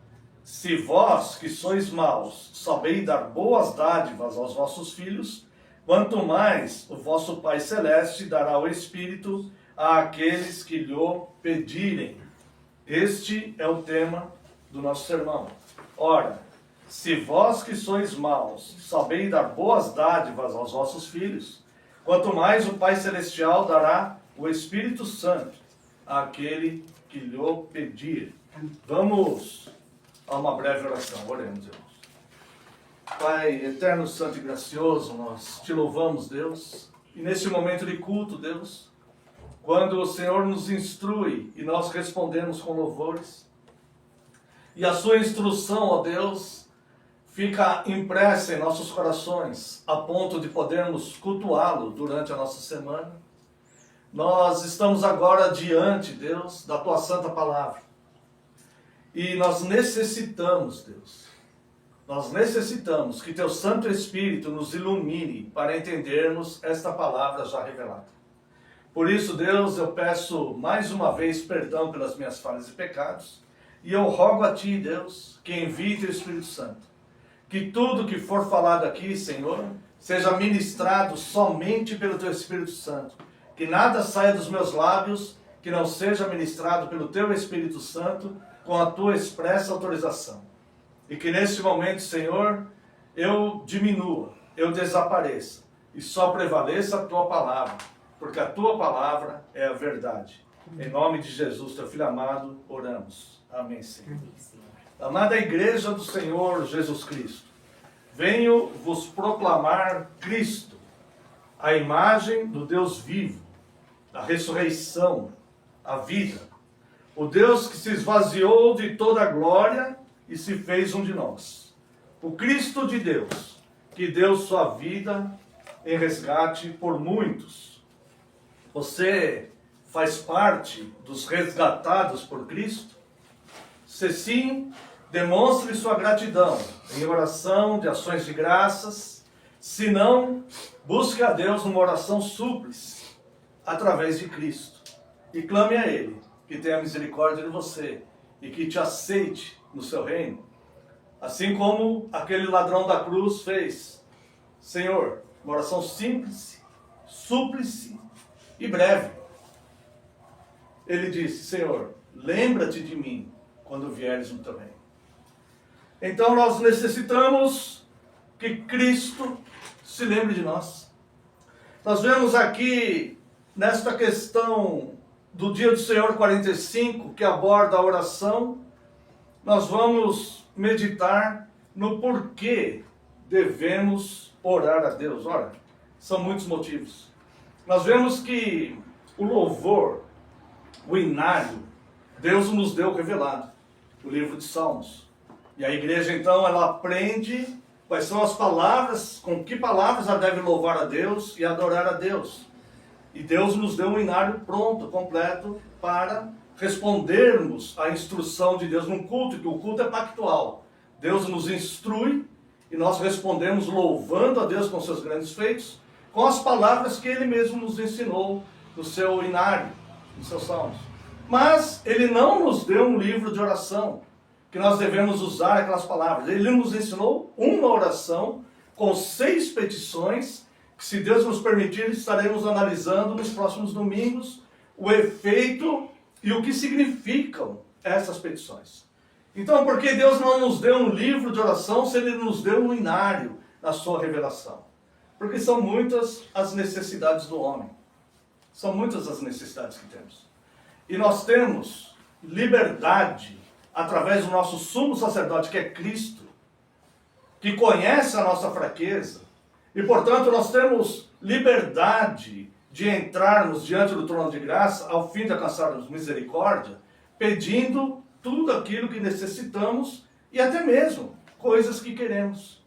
se vós, que sois maus, sabeis dar boas dádivas aos vossos filhos, quanto mais o vosso Pai Celeste dará o Espírito àqueles que lhe pedirem. Este é o tema do nosso sermão. Ora, se vós que sois maus, sabeis dar boas dádivas aos vossos filhos, quanto mais o Pai Celestial dará o Espírito Santo àquele que lhe pedir. Vamos a uma breve oração. Oremos, irmãos. Pai eterno, santo e gracioso, nós te louvamos, Deus, e neste momento de culto, Deus, quando o Senhor nos instrui e nós respondemos com louvores, e a sua instrução, ó Deus, fica impressa em nossos corações, a ponto de podermos cultuá-lo durante a nossa semana, nós estamos agora diante, Deus, da tua santa palavra. E nós necessitamos, Deus, que teu Santo Espírito nos ilumine para entendermos esta palavra já revelada. Por isso, Deus, eu peço mais uma vez perdão pelas minhas falhas e pecados, e eu rogo a Ti, Deus, que envie teu Espírito Santo. Que tudo que for falado aqui, Senhor, seja ministrado somente pelo teu Espírito Santo. Que nada saia dos meus lábios que não seja ministrado pelo teu Espírito Santo com a tua expressa autorização. E que neste momento, Senhor, eu diminua, eu desapareça e só prevaleça a tua palavra, porque a tua palavra é a verdade. Em nome de Jesus, teu Filho amado, oramos. Amém, Senhor. Amada Igreja do Senhor Jesus Cristo, venho vos proclamar Cristo, a imagem do Deus vivo, a ressurreição, a vida, o Deus que se esvaziou de toda a glória e se fez um de nós. O Cristo de Deus, que deu sua vida em resgate por muitos. Você faz parte dos resgatados por Cristo? Se sim, demonstre sua gratidão em oração, de ações de graças. Se não, busque a Deus numa oração súplice, através de Cristo. E clame a Ele, que tenha misericórdia de você e que te aceite no seu reino. Assim como aquele ladrão da cruz fez. Senhor, uma oração simples, súplice e breve. Ele disse: Senhor, lembra-te de mim quando vieres no teu reino. Então nós necessitamos que Cristo se lembre de nós. Nós vemos aqui, nesta questão do dia do Senhor 45, que aborda a oração, nós vamos meditar no porquê devemos orar a Deus? Ora, são muitos motivos. Nós vemos que o louvor, o inário, Deus nos deu revelado, o livro de Salmos. E a igreja, então, ela aprende quais são as palavras, com que palavras ela deve louvar a Deus e adorar a Deus. E Deus nos deu um inário pronto, completo, para respondermos à instrução de Deus num culto, que o culto é pactual. Deus nos instrui e nós respondemos louvando a Deus com seus grandes feitos, com as palavras que Ele mesmo nos ensinou no seu inário, nos seus salmos. Mas Ele não nos deu um livro de oração, que nós devemos usar aquelas palavras. Ele nos ensinou uma oração com 6 petições, que se Deus nos permitir, estaremos analisando nos próximos domingos o efeito e o que significam essas petições. Então, por que Deus não nos deu um livro de oração se Ele nos deu um inário na sua revelação? Porque são muitas as necessidades do homem. São muitas as necessidades que temos. E nós temos liberdade através do nosso sumo sacerdote, que é Cristo, que conhece a nossa fraqueza, e portanto nós temos liberdade de entrarmos diante do trono de graça, ao fim de alcançarmos misericórdia, pedindo tudo aquilo que necessitamos e até mesmo coisas que queremos.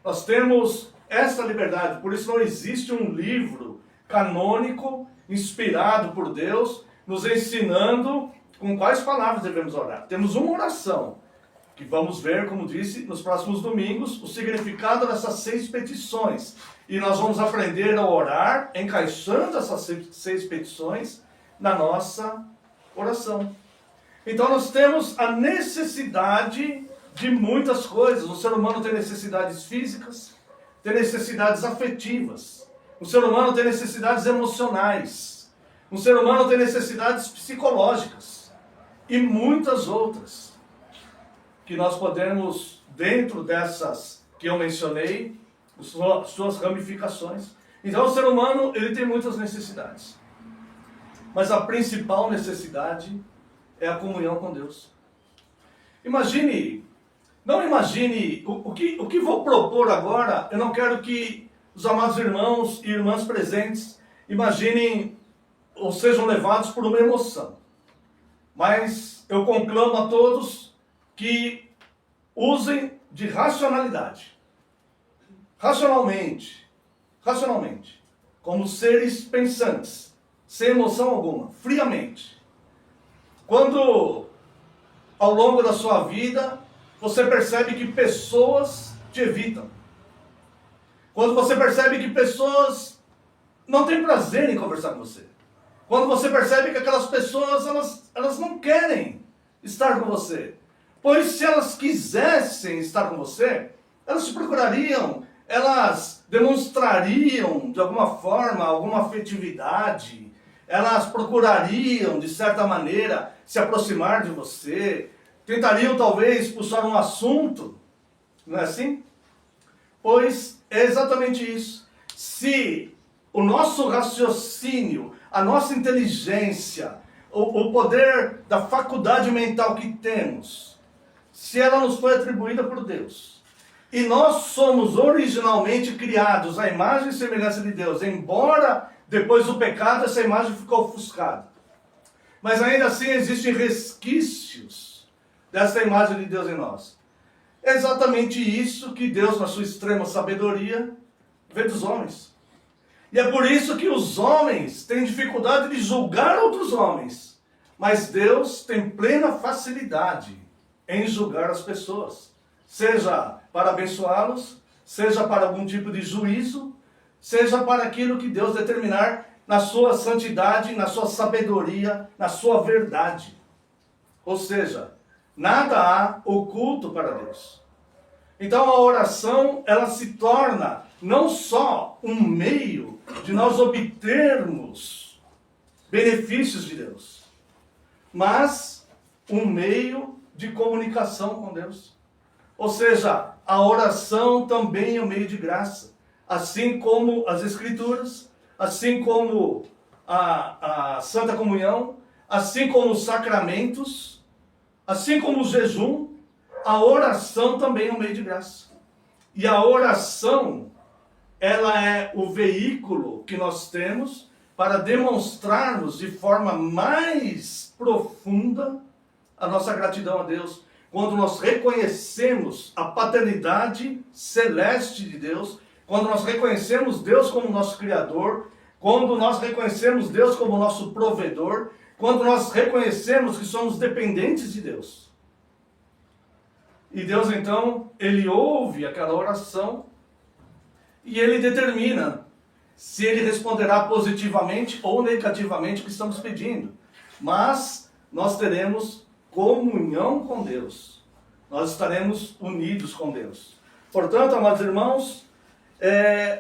Nós temos essa liberdade, por isso não existe um livro canônico, inspirado por Deus, nos ensinando com quais palavras devemos orar. Temos uma oração, que vamos ver, como disse, nos próximos domingos, o significado dessas 6 petições. E nós vamos aprender a orar, encaixando essas 6 petições na nossa oração. Então nós temos a necessidade de muitas coisas. O ser humano tem necessidades físicas, tem necessidades afetivas. O ser humano tem necessidades emocionais. O ser humano tem necessidades psicológicas. E muitas outras, que nós podemos, dentro dessas que eu mencionei, suas ramificações. Então o ser humano, ele tem muitas necessidades. Mas a principal necessidade é a comunhão com Deus. Não imagine, o que vou propor agora, eu não quero que os amados irmãos e irmãs presentes imaginem ou sejam levados por uma emoção. Mas eu conclamo a todos que usem de racionalidade. Racionalmente, como seres pensantes, sem emoção alguma, friamente. Quando, ao longo da sua vida, você percebe que pessoas te evitam. Quando você percebe que pessoas não têm prazer em conversar com você. Quando você percebe que aquelas pessoas, elas não querem estar com você. Pois se elas quisessem estar com você, elas te procurariam, elas demonstrariam de alguma forma, alguma afetividade, elas procurariam, de certa maneira, se aproximar de você, tentariam talvez puxar um assunto, não é assim? Pois é exatamente isso. Se o nosso raciocínio, a nossa inteligência, o poder da faculdade mental que temos, se ela nos foi atribuída por Deus, e nós somos originalmente criados à imagem e semelhança de Deus, embora depois do pecado essa imagem ficou ofuscada, mas ainda assim existem resquícios dessa imagem de Deus em nós. É exatamente isso que Deus, na sua extrema sabedoria, vê dos homens. E é por isso que os homens têm dificuldade de julgar outros homens. Mas Deus tem plena facilidade em julgar as pessoas. Seja para abençoá-los, seja para algum tipo de juízo, seja para aquilo que Deus determinar na sua santidade, na sua sabedoria, na sua verdade. Ou seja, nada há oculto para Deus. Então a oração, ela se torna não só um meio de nós obtermos benefícios de Deus, mas um meio de comunicação com Deus. Ou seja, a oração também é um meio de graça. Assim como as Escrituras, assim como a Santa Comunhão, assim como os sacramentos, assim como o jejum, a oração também é um meio de graça. E a oração, ela é o veículo que nós temos para demonstrarmos de forma mais profunda a nossa gratidão a Deus. Quando nós reconhecemos a paternidade celeste de Deus, quando nós reconhecemos Deus como nosso Criador, quando nós reconhecemos Deus como nosso provedor, quando nós reconhecemos que somos dependentes de Deus. E Deus então, Ele ouve aquela oração e Ele determina se Ele responderá positivamente ou negativamente o que estamos pedindo. Mas nós teremos comunhão com Deus. Nós estaremos unidos com Deus. Portanto, amados irmãos,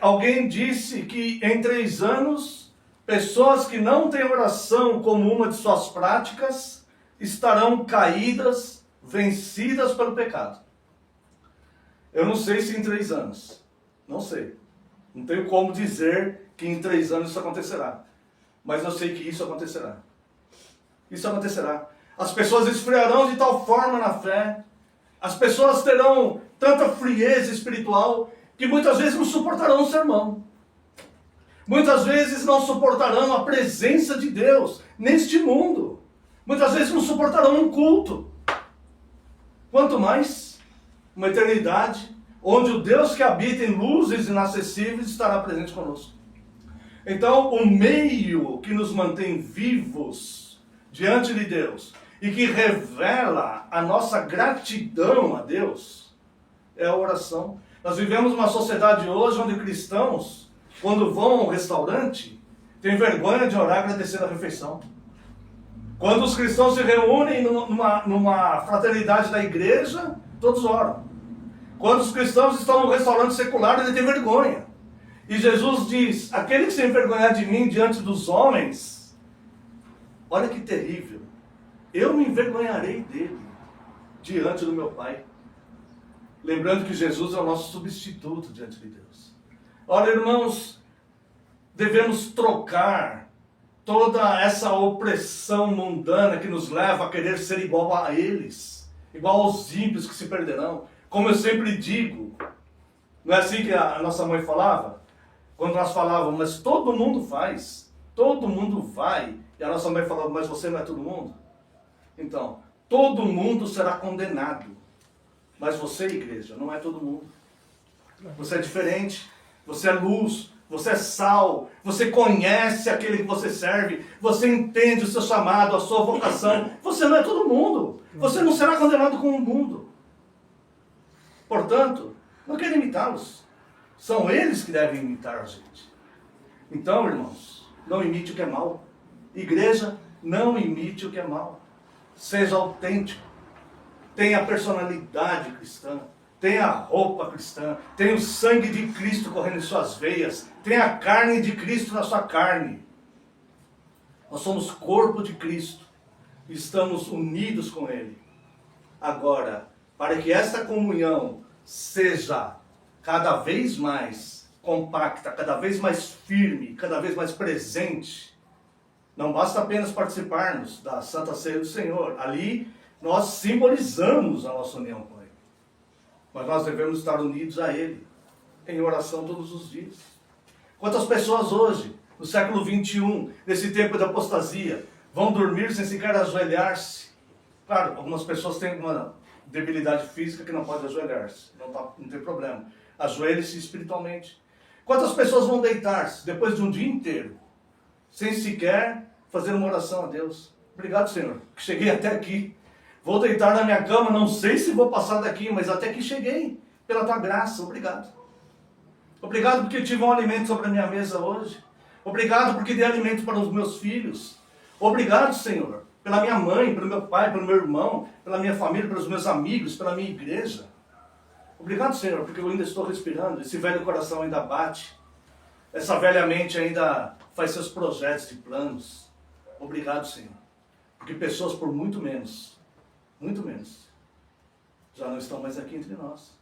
alguém disse que em 3 anos, pessoas que não têm oração como uma de suas práticas estarão caídas, vencidas pelo pecado. Eu não sei se em 3 anos. Não sei. Não tenho como dizer que em 3 anos isso acontecerá. Mas eu sei que isso acontecerá. Isso acontecerá. As pessoas esfriarão de tal forma na fé. As pessoas terão tanta frieza espiritual que muitas vezes não suportarão o sermão. Muitas vezes não suportarão a presença de Deus neste mundo. Muitas vezes não suportarão um culto. Quanto mais uma eternidade onde o Deus que habita em luzes inacessíveis estará presente conosco. Então, o meio que nos mantém vivos diante de Deus e que revela a nossa gratidão a Deus é a oração. Nós vivemos uma sociedade hoje onde cristãos, quando vão ao restaurante, têm vergonha de orar agradecendo a refeição. Quando os cristãos se reúnem numa fraternidade da igreja, todos oram. Quando os cristãos estão no restaurante secular, eles têm vergonha. E Jesus diz, aquele que se envergonhar de mim diante dos homens, olha que terrível, eu me envergonharei dele diante do meu Pai. Lembrando que Jesus é o nosso substituto diante de Deus. Olha, irmãos, devemos trocar toda essa opressão mundana que nos leva a querer ser igual a eles, igual aos ímpios que se perderão. Como eu sempre digo, não é assim que a nossa mãe falava? Quando nós falávamos, mas todo mundo faz, todo mundo vai. E a nossa mãe falava, mas você não é todo mundo? Então, todo mundo será condenado. Mas você, igreja, não é todo mundo. Você é diferente, você é luz, você é sal, você conhece aquele que você serve, você entende o seu chamado, a sua vocação. Você não é todo mundo. Você não será condenado com o mundo. Portanto, não quero imitá-los. São eles que devem imitar a gente. Então, irmãos, não imite o que é mal. Igreja, não imite o que é mal. Seja autêntico. Tenha a personalidade cristã. Tenha a roupa cristã. Tenha o sangue de Cristo correndo em suas veias. Tenha a carne de Cristo na sua carne. Nós somos corpo de Cristo. E estamos unidos com Ele. Agora, para que esta comunhão seja cada vez mais compacta, cada vez mais firme, cada vez mais presente, não basta apenas participarmos da Santa Ceia do Senhor. Ali nós simbolizamos a nossa união com Ele. Mas nós devemos estar unidos a Ele, em oração todos os dias. Quantas pessoas hoje, no século 21, nesse tempo de apostasia, vão dormir sem sequer ajoelhar-se? Claro, algumas pessoas têm uma debilidade física que não pode ajoelhar-se. Não tem problema. Ajoelhe-se espiritualmente. Quantas pessoas vão deitar-se depois de um dia inteiro, sem sequer fazer uma oração a Deus? Obrigado, Senhor, que cheguei até aqui. Vou deitar na minha cama, não sei se vou passar daqui, mas até que cheguei, pela Tua graça. Obrigado. Obrigado porque tive um alimento sobre a minha mesa hoje. Obrigado porque dei alimento para os meus filhos. Obrigado, Senhor, pela minha mãe, pelo meu pai, pelo meu irmão, pela minha família, pelos meus amigos, pela minha igreja. Obrigado, Senhor, porque eu ainda estou respirando, esse velho coração ainda bate, essa velha mente ainda faz seus projetos e planos. Obrigado, Senhor, porque pessoas por muito menos, já não estão mais aqui entre nós.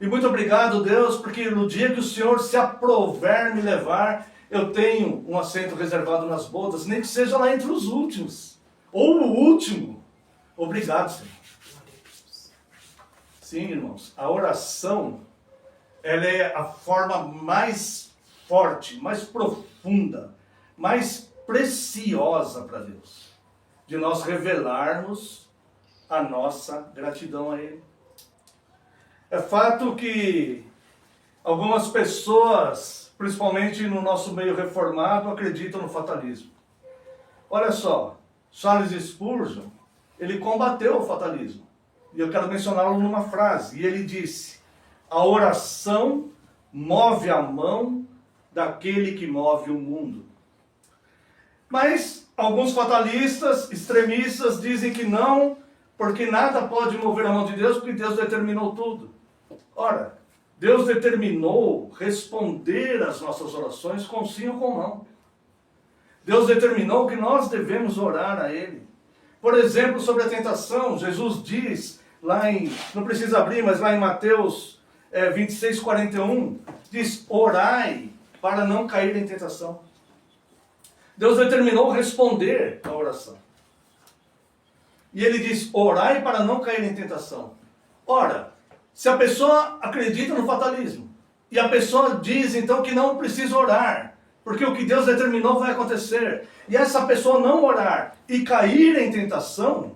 E muito obrigado, Deus, porque no dia que o Senhor se aprover me levar, eu tenho um assento reservado nas bodas, nem que seja lá entre os últimos, ou o último. Obrigado, Senhor. Sim, irmãos, a oração ela é a forma mais forte, mais profunda, mais preciosa para Deus, de nós revelarmos a nossa gratidão a Ele. É fato que algumas pessoas, principalmente no nosso meio reformado, acreditam no fatalismo. Olha só, Charles Spurgeon, ele combateu o fatalismo. E eu quero mencioná-lo numa frase. E ele disse: a oração move a mão daquele que move o mundo. Mas alguns fatalistas, extremistas, dizem que não, porque nada pode mover a mão de Deus, porque Deus determinou tudo. Ora, Deus determinou responder às nossas orações com sim ou com não. Deus determinou que nós devemos orar a Ele. Por exemplo, sobre a tentação, Jesus diz, não precisa abrir, mas lá em Mateus 26, 41, diz: orai para não cair em tentação. Deus determinou responder à oração. E Ele diz: orai para não cair em tentação. Ora, se a pessoa acredita no fatalismo, e a pessoa diz então que não precisa orar, porque o que Deus determinou vai acontecer, e essa pessoa não orar e cair em tentação,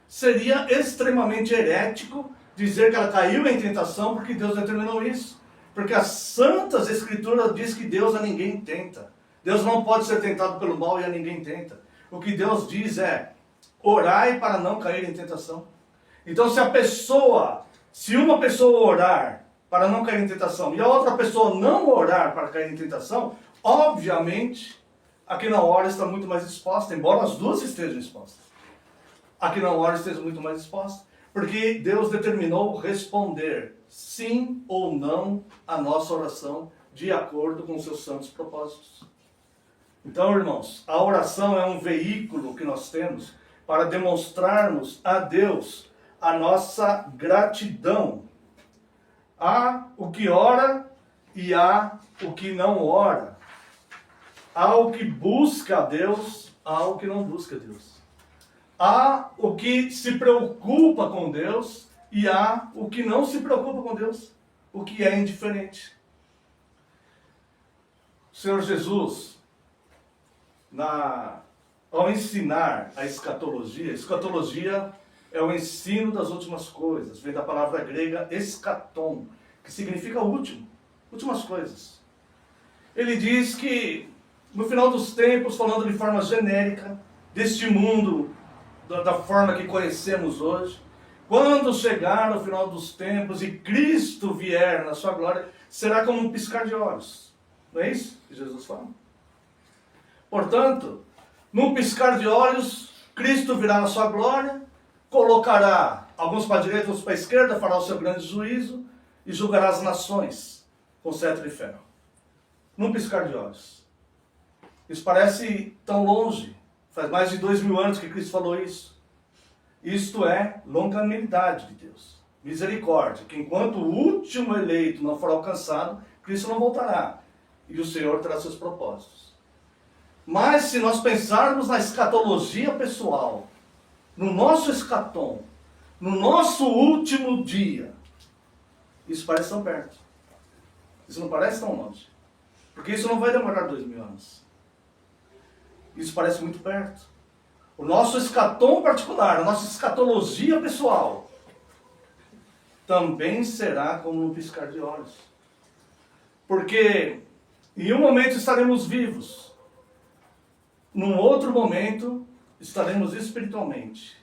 seria extremamente herético dizer que ela caiu em tentação porque Deus determinou isso. Porque as Santas Escrituras diz que Deus a ninguém tenta. Deus não pode ser tentado pelo mal e a ninguém tenta. O que Deus diz é: orai para não cair em tentação. Então se uma pessoa orar para não cair em tentação e a outra pessoa não orar para cair em tentação, obviamente a que não ora está muito mais exposta, embora as duas estejam expostas. A que não ora esteja muito mais exposta, porque Deus determinou responder sim ou não à nossa oração de acordo com os seus santos propósitos. Então, irmãos, a oração é um veículo que nós temos para demonstrarmos a Deus a nossa gratidão. Há o que ora e há o que não ora. Há o que busca a Deus, há o que não busca a Deus. Há o que se preocupa com Deus e há o que não se preocupa com Deus, o que é indiferente. O Senhor Jesus, ao ensinar a escatologia é o ensino das últimas coisas, vem da palavra grega eschaton, que significa últimas coisas. Ele diz que no final dos tempos, falando de forma genérica, deste mundo, da forma que conhecemos hoje, quando chegar no final dos tempos e Cristo vier na sua glória, será como um piscar de olhos. Não é isso que Jesus fala? Portanto, num piscar de olhos, Cristo virá na sua glória, colocará alguns para a direita, outros para a esquerda, fará o seu grande juízo e julgará as nações com cetro de ferro. Num piscar de olhos. Isso parece tão longe. Faz mais de 2000 anos que Cristo falou isso. Isto é longanimidade de Deus. Misericórdia, que enquanto o último eleito não for alcançado, Cristo não voltará. E o Senhor terá seus propósitos. Mas se nós pensarmos na escatologia pessoal, no nosso eschaton, no nosso último dia, isso parece tão perto. Isso não parece tão longe. Porque isso não vai demorar 2000 anos. Isso parece muito perto. O nosso eschaton particular, a nossa escatologia pessoal, também será como um piscar de olhos. Porque em um momento estaremos vivos, num outro momento estaremos espiritualmente.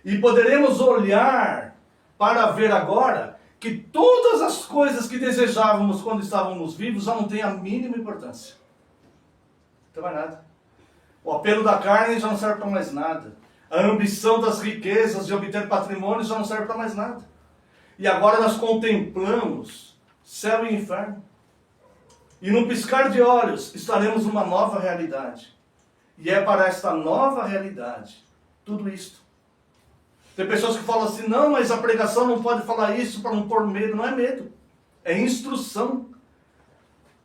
E poderemos olhar para ver agora que todas as coisas que desejávamos quando estávamos vivos já não têm a mínima importância. Não tem mais nada. O apelo da carne já não serve para mais nada. A ambição das riquezas de obter patrimônio já não serve para mais nada. E agora nós contemplamos céu e inferno. E num piscar de olhos estaremos numa nova realidade. E é para esta nova realidade tudo isto. Tem pessoas que falam assim: não, mas a pregação não pode falar isso para não pôr medo. Não é medo, é instrução.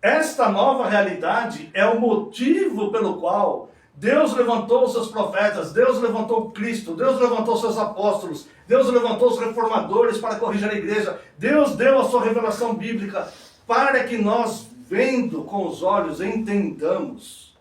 Esta nova realidade é o motivo pelo qual Deus levantou os seus profetas, Deus levantou Cristo, Deus levantou os seus apóstolos, Deus levantou os reformadores para corrigir a igreja, Deus deu a sua revelação bíblica para que nós, vendo com os olhos, entendamos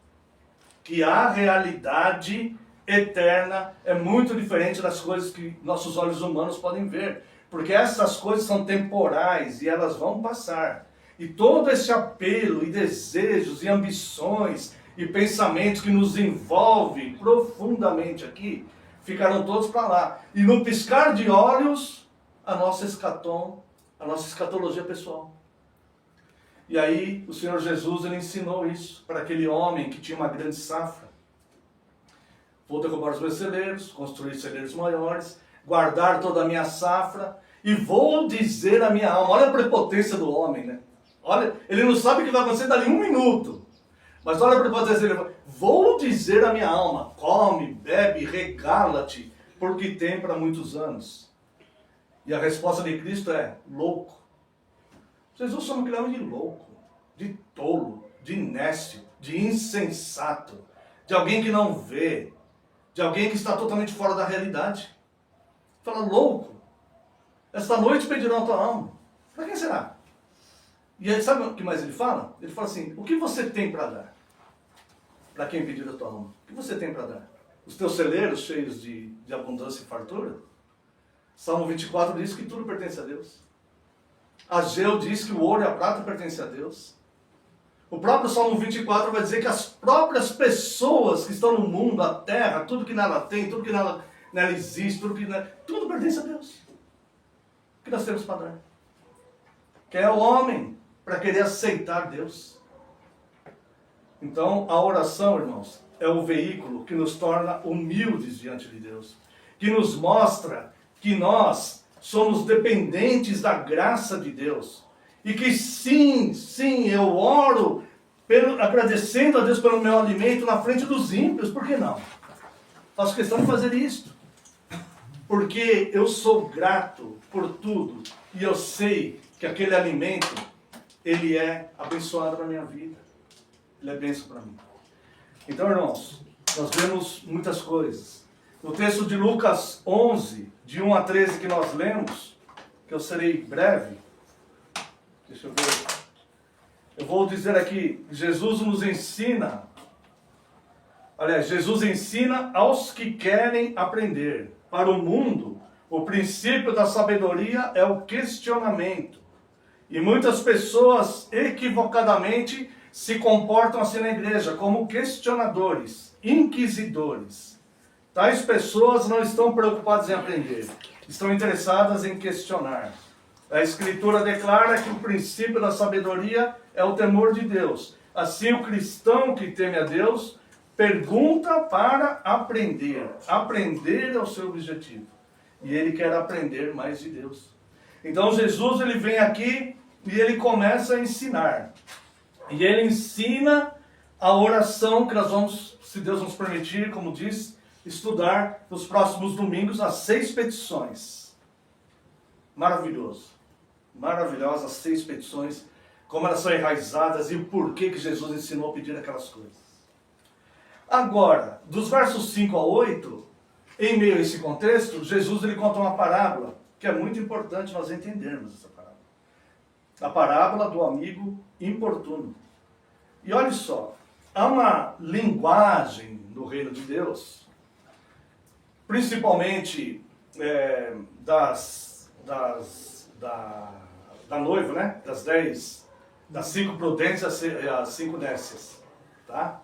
que a realidade eterna é muito diferente das coisas que nossos olhos humanos podem ver. Porque essas coisas são temporais e elas vão passar. E todo esse apelo e desejos e ambições e pensamentos que nos envolvem profundamente aqui, ficarão todos para lá. E no piscar de olhos, a nossa escatologia pessoal. E aí o Senhor Jesus, ele ensinou isso para aquele homem que tinha uma grande safra. Vou derrubar os meus celeiros, construir celeiros maiores, guardar toda a minha safra, e vou dizer à minha alma. Olha a prepotência do homem, né? Olha, ele não sabe o que vai acontecer dali um minuto. Mas olha a prepotência dele. Vou dizer à minha alma, come, bebe, regala-te, porque tem para muitos anos. E a resposta de Cristo é, louco. Jesus chama aquele homem de louco, de tolo, de nécio, de insensato, de alguém que não vê, de alguém que está totalmente fora da realidade. Fala, louco, esta noite pedirão a tua alma. Para quem será? E aí, sabe o que mais ele fala? Ele fala assim, o que você tem para dar? Para quem pedir a tua alma? O que você tem para dar? Os teus celeiros cheios de abundância e fartura? Salmo 24 diz que tudo pertence a Deus. Ageu diz que o ouro e a prata pertencem a Deus. O próprio Salmo 24 vai dizer que as próprias pessoas que estão no mundo, a terra, tudo que nela tem, tudo que nela existe, tudo pertence a Deus. O que nós temos para dar? Quem é o homem para querer aceitar Deus? Então, a oração, irmãos, é o veículo que nos torna humildes diante de Deus, que nos mostra que nós somos dependentes da graça de Deus. E que sim, eu oro agradecendo a Deus pelo meu alimento na frente dos ímpios. Por que não? Faço questão de fazer isto. Porque eu sou grato por tudo. E eu sei que aquele alimento, ele é abençoado na minha vida. Ele é bênção para mim. Então, irmãos, nós vemos muitas coisas. No texto de Lucas 11, de 1 a 13 que nós lemos, que eu serei breve, deixa eu ver. Eu vou dizer aqui, Jesus nos ensina, aliás, Jesus ensina aos que querem aprender. Para o mundo, o princípio da sabedoria é o questionamento. E muitas pessoas, equivocadamente, se comportam assim na igreja, como questionadores, inquisidores. Tais pessoas não estão preocupadas em aprender, estão interessadas em questionar. A Escritura declara que o princípio da sabedoria é o temor de Deus. Assim, o cristão que teme a Deus pergunta para aprender. Aprender é o seu objetivo. E ele quer aprender mais de Deus. Então, Jesus ele vem aqui e ele começa a ensinar. E ele ensina a oração que nós vamos, se Deus nos permitir, como diz, estudar nos próximos domingos as 6 petições. Maravilhoso. Maravilhosas 6 petições, como elas são enraizadas e o porquê que Jesus ensinou a pedir aquelas coisas. Agora, dos versos 5 a 8, em meio a esse contexto, Jesus ele conta uma parábola, que é muito importante nós entendermos essa parábola. A parábola do amigo importuno. E olha só, há uma linguagem no reino de Deus, principalmente da noiva, né? Das 5 prudentes às 5 nécias, tá?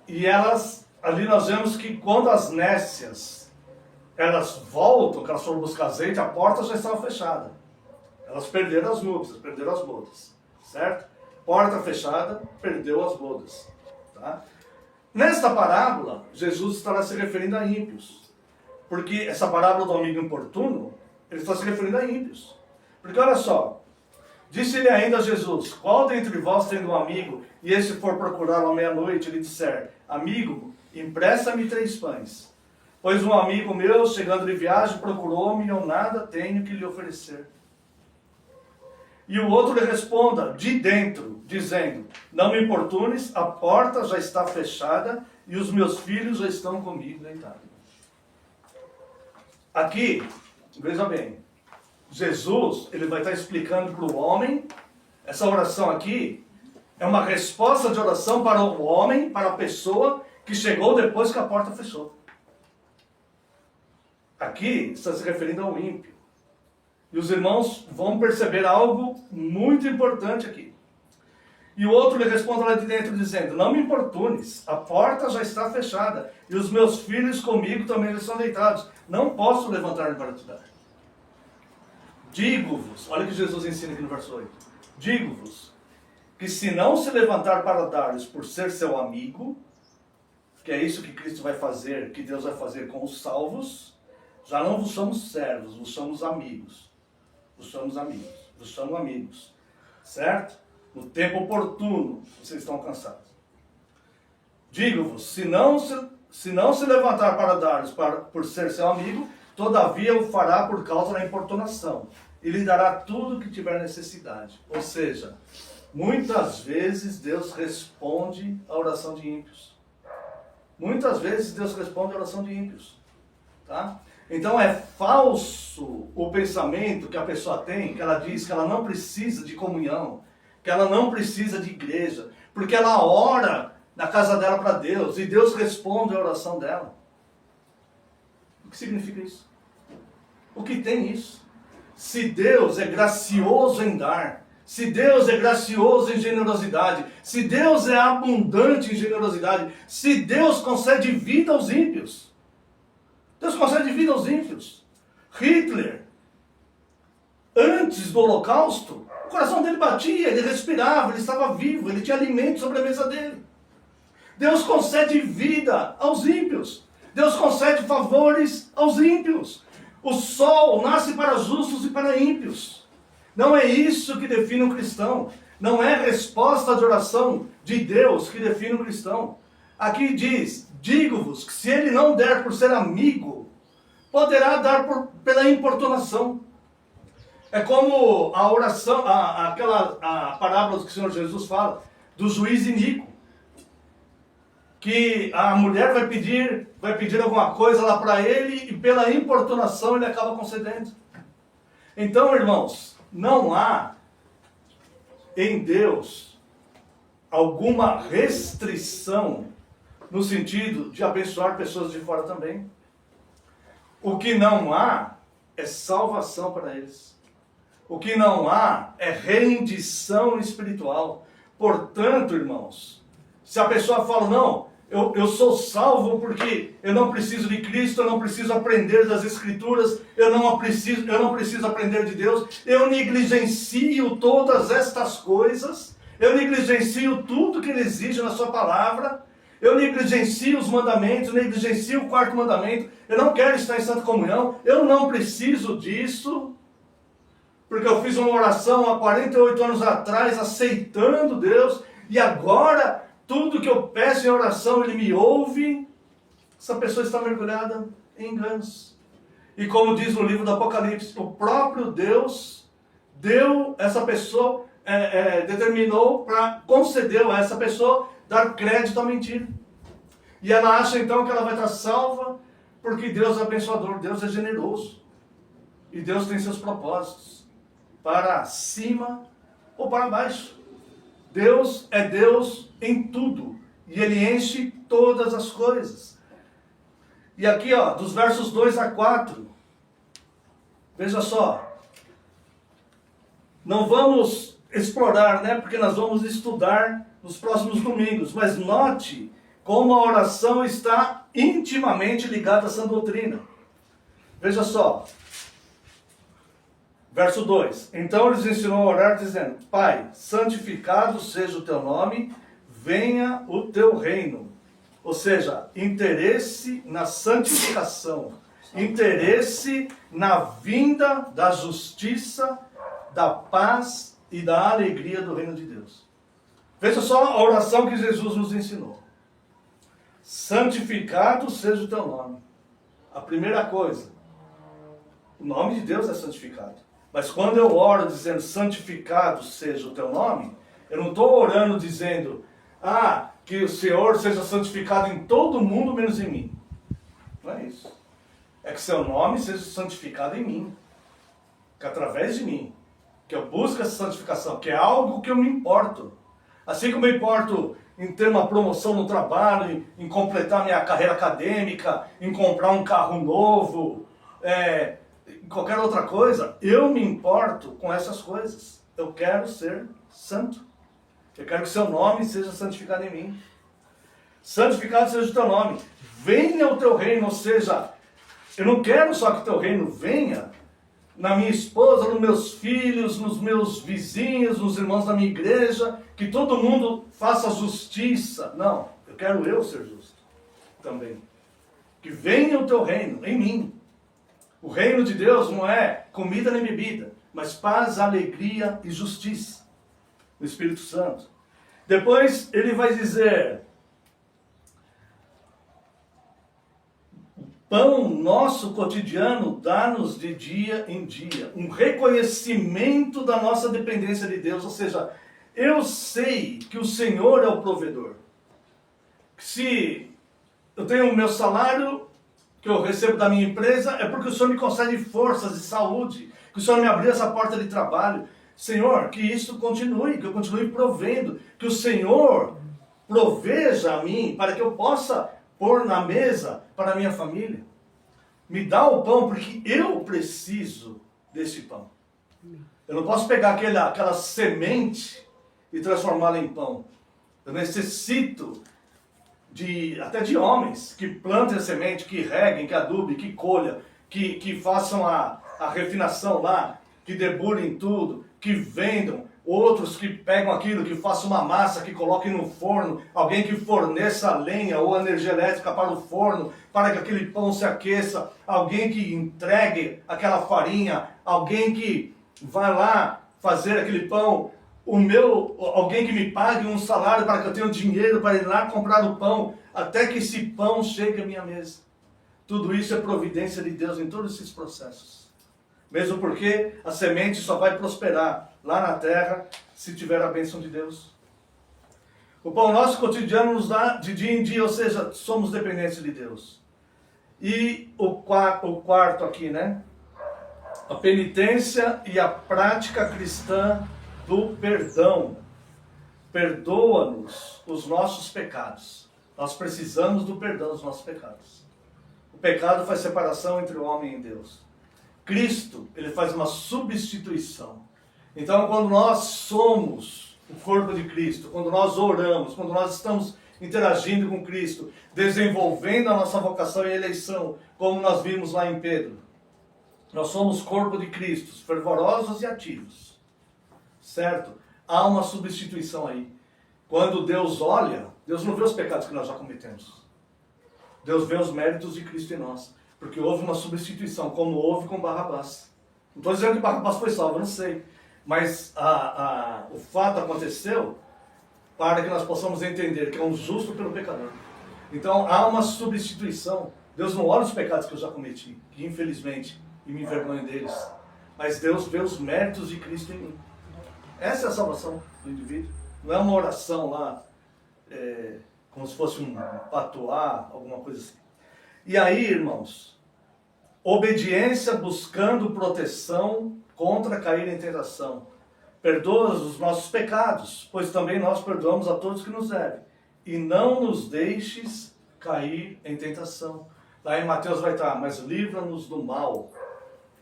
E elas, ali nós vemos que quando as nécias, elas voltam, que elas foram buscar azeite, a porta já estava fechada. Elas perderam as núpcias, perderam as bodas, certo? Porta fechada, perdeu as bodas, tá? Nesta parábola, Jesus estará se referindo a ímpios. Porque essa parábola do amigo importuno, ele está se referindo a ímpios. Porque olha só, disse-lhe ainda a Jesus, qual dentre vós tendo um amigo, e esse for procurá-lo à meia-noite, ele disser, amigo, empresta-me 3 pães. Pois um amigo meu, chegando de viagem, procurou-me e eu nada tenho que lhe oferecer. E o outro lhe responda de dentro, dizendo: não me importunes, a porta já está fechada e os meus filhos já estão comigo deitados. Aqui, veja bem, Jesus, ele vai estar explicando para o homem, essa oração aqui é uma resposta de oração para o homem, para a pessoa que chegou depois que a porta fechou. Aqui está se referindo ao ímpio. E os irmãos vão perceber algo muito importante aqui. E o outro lhe responde lá de dentro dizendo: não me importunes, a porta já está fechada e os meus filhos comigo também já estão deitados. Não posso levantar-me para te dar. Digo-vos, olha o que Jesus ensina aqui no verso 8. Digo-vos que se não se levantar para dar-lhes por ser seu amigo, que é isso que Cristo vai fazer, que Deus vai fazer com os salvos, já não vos somos servos, vos somos amigos. Vos somos amigos. Vos somos amigos. Certo? No tempo oportuno, vocês estão cansados. Digo-vos, se não se levantar para dar-lhes por ser seu amigo, todavia o fará por causa da importunação. E lhe dará tudo o que tiver necessidade. Ou seja, muitas vezes Deus responde à oração de ímpios. Muitas vezes Deus responde à oração de ímpios. Tá? Então é falso o pensamento que a pessoa tem, que ela diz que ela não precisa de comunhão, que ela não precisa de igreja, porque ela ora na casa dela para Deus, e Deus responde à oração dela. O que significa isso? O que tem isso? Se Deus é gracioso em dar, se Deus é gracioso em generosidade, se Deus é abundante em generosidade, se Deus concede vida aos ímpios, Deus concede vida aos ímpios. Hitler, antes do Holocausto, o coração dele batia, ele respirava, ele estava vivo, ele tinha alimento sobre a mesa dele. Deus concede vida aos ímpios. Deus concede favores aos ímpios. O sol nasce para justos e para ímpios. Não é isso que define um cristão. Não é resposta de oração de Deus que define um cristão. Aqui diz: digo-vos que se ele não der por ser amigo, poderá dar pela importunação. É como a oração, a parábola que o Senhor Jesus fala, do juiz iníquo. Que a mulher vai pedir alguma coisa lá para ele e pela importunação ele acaba concedendo. Então, irmãos, não há em Deus alguma restrição no sentido de abençoar pessoas de fora também. O que não há é salvação para eles. O que não há é rendição espiritual. Portanto, irmãos, se a pessoa fala: não, eu sou salvo porque eu não preciso de Cristo, eu não preciso aprender das Escrituras, eu não preciso aprender de Deus, eu negligencio todas estas coisas, eu negligencio tudo que Ele exige na sua palavra, eu negligencio os mandamentos, negligencio o quarto mandamento, eu não quero estar em santa comunhão, eu não preciso disso, porque eu fiz uma oração há 48 anos atrás, aceitando Deus, e agora tudo que eu peço em oração, Ele me ouve. Essa pessoa está mergulhada em enganos. E como diz no livro do Apocalipse, o próprio Deus deu essa pessoa, determinou, concedeu a essa pessoa dar crédito à mentira. E ela acha então que ela vai estar salva, porque Deus é abençoador, Deus é generoso. E Deus tem seus propósitos, para cima ou para baixo. Deus é Deus em tudo, e Ele enche todas as coisas. E aqui, dos versos 2 a 4, veja só, não vamos explorar, porque nós vamos estudar nos próximos domingos, mas note como a oração está intimamente ligada à sã doutrina. Veja só, verso 2: então lhes ensinou a orar dizendo: Pai, santificado seja o teu nome, venha o teu reino. Ou seja, interesse na santificação, interesse na vinda da justiça, da paz e da alegria do reino de Deus. Veja só a oração que Jesus nos ensinou. Santificado seja o teu nome. A primeira coisa, o nome de Deus é santificado. Mas quando eu oro dizendo santificado seja o teu nome, eu não estou orando dizendo, que o Senhor seja santificado em todo mundo menos em mim. Não é isso. É que seu nome seja santificado em mim. Que através de mim, que eu busque essa santificação, que é algo que eu me importo. Assim como eu importo em ter uma promoção no trabalho, em completar minha carreira acadêmica, em comprar um carro novo, em qualquer outra coisa, eu me importo com essas coisas. Eu quero ser santo. Eu quero que seu nome seja santificado em mim. Santificado seja o teu nome. Venha o teu reino, ou seja, eu não quero só que o teu reino venha na minha esposa, nos meus filhos, nos meus vizinhos, nos irmãos da minha igreja, que todo mundo faça justiça. Não, eu quero eu ser justo também. Que venha o teu reino em mim. O reino de Deus não é comida nem bebida, mas paz, alegria e justiça no Espírito Santo. Depois ele vai dizer, pão nosso cotidiano dá-nos de dia em dia. Um reconhecimento da nossa dependência de Deus. Ou seja, eu sei que o Senhor é o provedor. Se eu tenho o meu salário que eu recebo da minha empresa, é porque o Senhor me concede forças e saúde. Que o Senhor me abriu essa porta de trabalho. Senhor, que isso continue, que eu continue provendo. Que o Senhor proveja a mim para que eu possa pôr na mesa para a minha família. Me dá o pão porque eu preciso desse pão. Eu não posso pegar aquela semente e transformá-la em pão. Eu necessito até de homens que plantem a semente, que reguem, que adubem, que colham, que façam a refinação lá, que debulhem tudo, que vendam. Outros que pegam aquilo, que façam uma massa, que coloquem no forno, alguém que forneça a lenha ou a energia elétrica para o forno, para que aquele pão se aqueça, alguém que entregue aquela farinha, alguém que vai lá fazer aquele pão, alguém que me pague um salário para que eu tenha dinheiro para ir lá comprar o pão, até que esse pão chegue à minha mesa. Tudo isso é providência de Deus em todos esses processos. Mesmo porque a semente só vai prosperar lá na terra se tiver a bênção de Deus. O pão nosso cotidiano nos dá de dia em dia, ou seja, somos dependentes de Deus. E o quarto aqui, né? A penitência e a prática cristã do perdão. Perdoa-nos os nossos pecados. Nós precisamos do perdão dos nossos pecados. O pecado faz separação entre o homem e Deus. Cristo, ele faz uma substituição. Então, quando nós somos o corpo de Cristo, quando nós oramos, quando nós estamos interagindo com Cristo, desenvolvendo a nossa vocação e eleição, como nós vimos lá em Pedro, nós somos corpo de Cristo, fervorosos e ativos. Certo? Há uma substituição aí. Quando Deus olha, Deus não vê os pecados que nós já cometemos. Deus vê os méritos de Cristo em nós. Porque houve uma substituição, como houve com Barrabás. Não estou dizendo que Barrabás foi salvo, eu não sei. Mas o fato aconteceu para que nós possamos entender que é um justo pelo pecador. Então há uma substituição. Deus não olha os pecados que eu já cometi, que infelizmente, e me envergonho deles. Mas Deus vê os méritos de Cristo em mim. Essa é a salvação do indivíduo. Não é uma oração lá, como se fosse um patuá, alguma coisa assim. E aí, irmãos, obediência buscando proteção contra cair em tentação. Perdoa os nossos pecados, pois também nós perdoamos a todos que nos devem. E não nos deixes cair em tentação. Lá em Mateus vai estar, mas livra-nos do mal.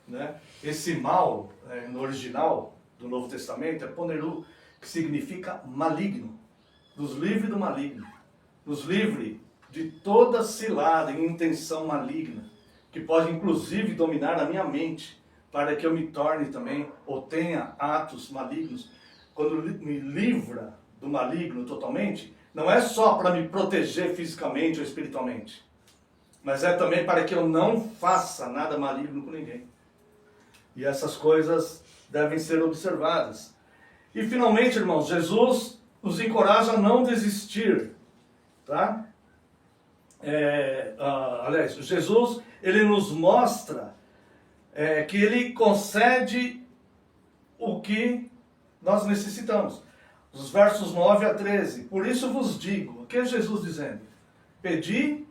Né? Esse mal, no original do Novo Testamento, é poneru, que significa maligno. Nos livre do maligno. Nos livre de toda cilada e intenção maligna, que pode inclusive dominar a minha mente, para que eu me torne também, ou tenha atos malignos. Quando me livra do maligno totalmente, não é só para me proteger fisicamente ou espiritualmente, mas é também para que eu não faça nada maligno com ninguém. E essas coisas devem ser observadas. E finalmente, irmãos, Jesus nos encoraja a não desistir, tá? Jesus, ele nos mostra que ele concede o que nós necessitamos. Os versos 9 a 13. Por isso vos digo, o que é Jesus dizendo? Pedi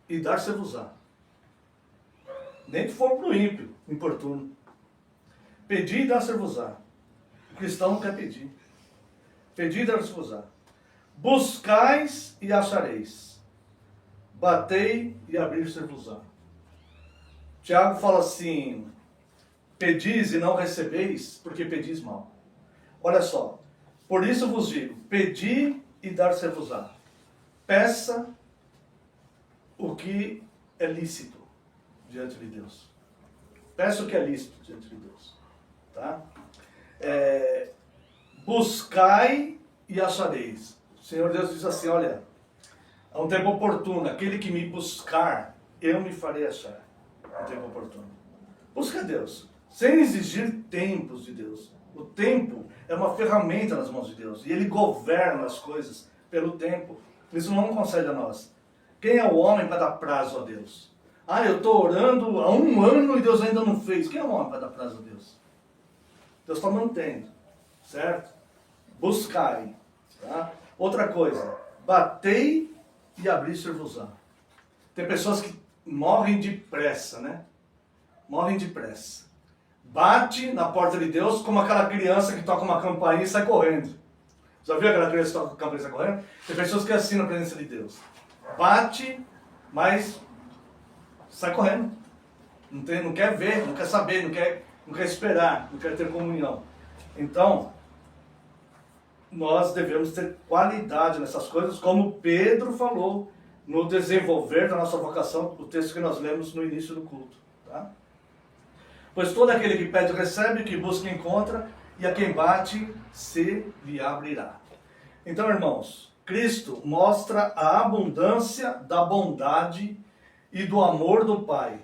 e dar-se-vos-á. Nem que for para o ímpio, importuno. Pedi e dar-se-vos-á. O cristão não quer pedir. Pedi e dar-se-vos-á. Buscais e achareis. Batei e abrir-se-vos-á. Tiago fala assim, pedis e não recebeis, porque pedis mal. Olha só, por isso vos digo, pedi e dar-se-vos-á. Peça o que é lícito diante de Deus. Peça o que é lícito diante de Deus. Tá? Buscai e achareis. O Senhor Deus diz assim, olha, a um tempo oportuno, aquele que me buscar, eu me farei achar. A um tempo oportuno. Busca Deus, sem exigir tempos de Deus. O tempo é uma ferramenta nas mãos de Deus, e Ele governa as coisas pelo tempo. Isso não concede a nós. Quem é o homem para dar prazo a Deus? Ah, eu estou orando há 1 ano e Deus ainda não fez. Quem é o homem para dar prazo a Deus? Deus está mantendo, certo? Buscai. Tá? Outra coisa, batei e abrir-se-vos-á. Tem pessoas que morrem depressa, né? Morrem depressa. Bate na porta de Deus como aquela criança que toca uma campainha e sai correndo. Já viu aquela criança que toca a campainha e sai correndo? Tem pessoas que assim na presença de Deus. Bate, mas sai correndo. Não quer ver, não quer saber, não quer esperar, não quer ter comunhão. Então, nós devemos ter qualidade nessas coisas, como Pedro falou no desenvolver da nossa vocação, o texto que nós lemos no início do culto. Tá? Pois todo aquele que pede recebe, que busca encontra, e a quem bate se lhe abrirá. Então, irmãos, Cristo mostra a abundância da bondade e do amor do Pai,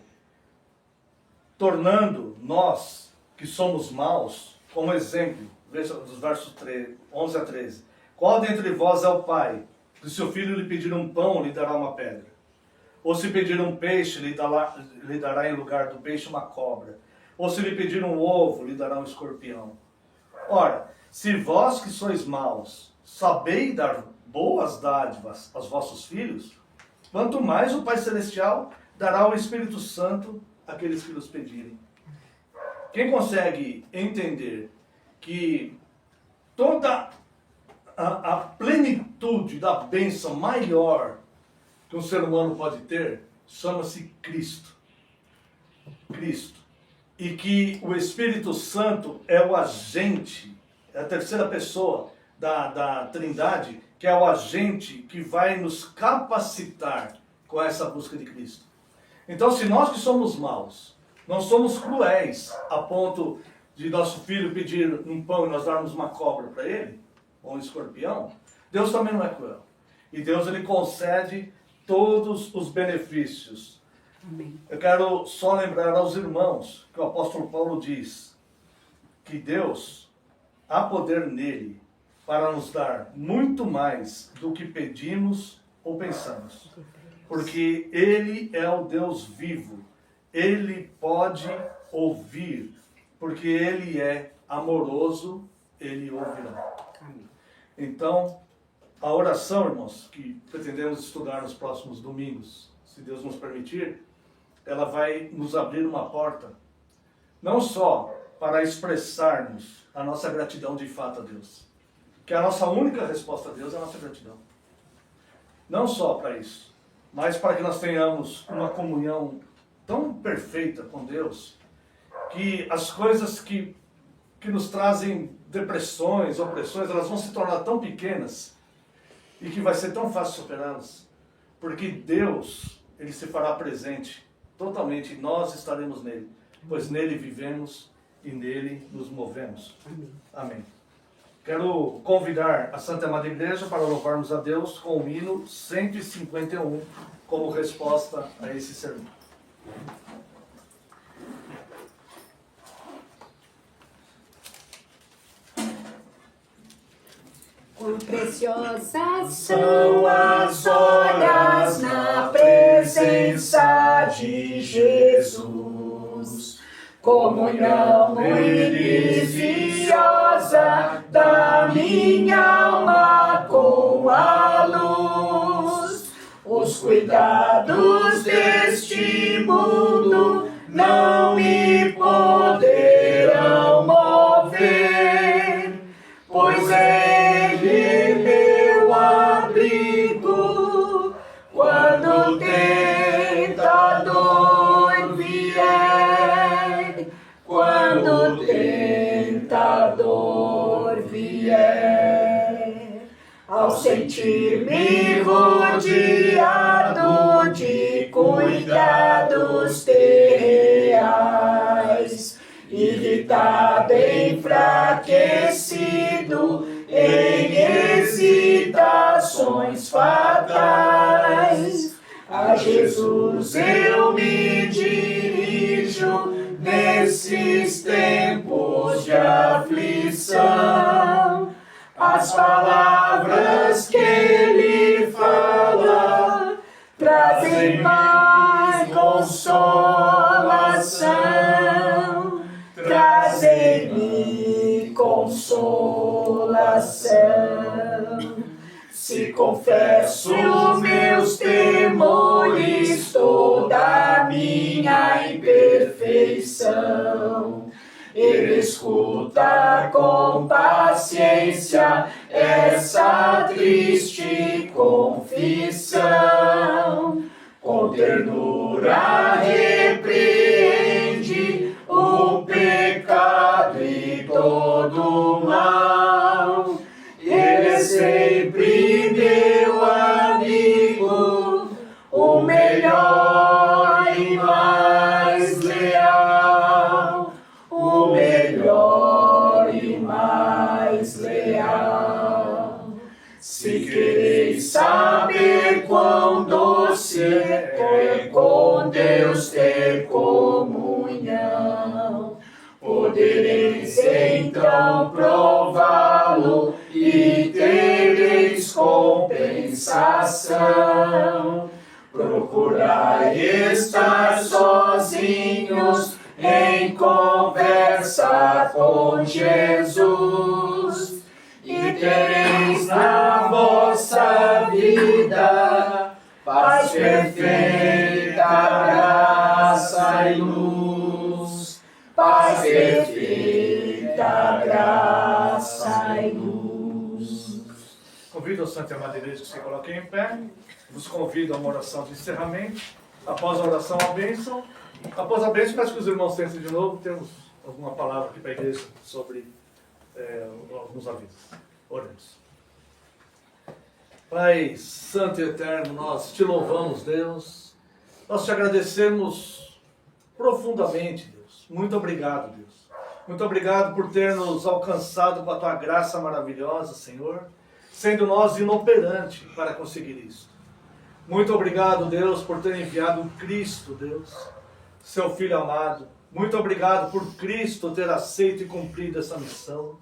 tornando nós, que somos maus, como exemplo, dos versos 11 a 13. Qual dentre vós é o pai, que se o filho lhe pedir um pão, lhe dará uma pedra? Ou se pedir um peixe, lhe dará em lugar do peixe uma cobra? Ou se lhe pedir um ovo, lhe dará um escorpião? Ora, se vós que sois maus, sabeis dar boas dádivas aos vossos filhos, quanto mais o Pai Celestial dará o Espírito Santo àqueles que os pedirem. Quem consegue entender que toda a plenitude da bênção maior que um ser humano pode ter, chama-se Cristo. Cristo. E que o Espírito Santo é o agente, é a terceira pessoa da Trindade, que é o agente que vai nos capacitar com essa busca de Cristo. Então, se nós que somos maus, não somos cruéis a ponto de nosso filho pedir um pão e nós darmos uma cobra para ele, ou um escorpião, Deus também não é cruel. E Deus, ele concede todos os benefícios. Amém. Eu quero só lembrar aos irmãos que o apóstolo Paulo diz que Deus, há poder nele para nos dar muito mais do que pedimos ou pensamos. Porque ele é o Deus vivo. Ele pode ouvir, porque ele é amoroso, ele ouvirá. Então, a oração, irmãos, que pretendemos estudar nos próximos domingos, se Deus nos permitir, ela vai nos abrir uma porta, não só para expressarmos a nossa gratidão de fato a Deus, que a nossa única resposta a Deus é a nossa gratidão. Não só para isso, mas para que nós tenhamos uma comunhão tão perfeita com Deus, que as coisas que nos trazem depressões, opressões, elas vão se tornar tão pequenas e que vai ser tão fácil superá-las, porque Deus, ele se fará presente totalmente e nós estaremos nele, pois nele vivemos e nele nos movemos. Amém. Amém. Quero convidar a Santa Amada Igreja para louvarmos a Deus com o hino 151 como resposta a esse sermão. Quão preciosas são as horas na presença de Jesus, comunhão no início casa da minha alma com a luz. Os cuidados deste mundo não me poderão mover, pois Ele meu abrigo quando o tentador vier, quando o tentador vier. Ao sentir-me rodeado de cuidados terreais, irritado, enfraquecido, em hesitações fatais, a Jesus eu me dirijo nesses tempos de aflição. As palavras que Ele fala trazem paz, consolação, trazem-me consolação. Se confesso meus temores, toda a minha imperfeição, Ele escuta com paciência essa triste confissão. Com ternura repreende o pecado e todo o mal. Ele é sempre meu amigo, o melhor e mais leal. O melhor e mais leal. Se quereis saber quão doce é com Deus ter comunhão, podereis então prová-lo e tereis compensação. Procurai estar sozinhos em conversa com Jesus, e tereis na vossa vida paz perfeita, graça e luz. Paz perfeita, graça e luz. Convido a Santa e Amada Igreja que se coloquem em pé. Vos convido a uma oração de encerramento. Após a oração, a bênção. Após a bênção, peço que os irmãos tentem de novo. Temos alguma palavra aqui para a igreja sobre alguns avisos. Oremos. Pai Santo e Eterno, nós te louvamos, Deus. Nós te agradecemos profundamente, Deus. Muito obrigado, Deus. Muito obrigado por ter nos alcançado com a tua graça maravilhosa, Senhor, sendo nós inoperantes para conseguir isso. Muito obrigado, Deus, por ter enviado Cristo, Deus, seu Filho amado. Muito obrigado por Cristo ter aceito e cumprido essa missão.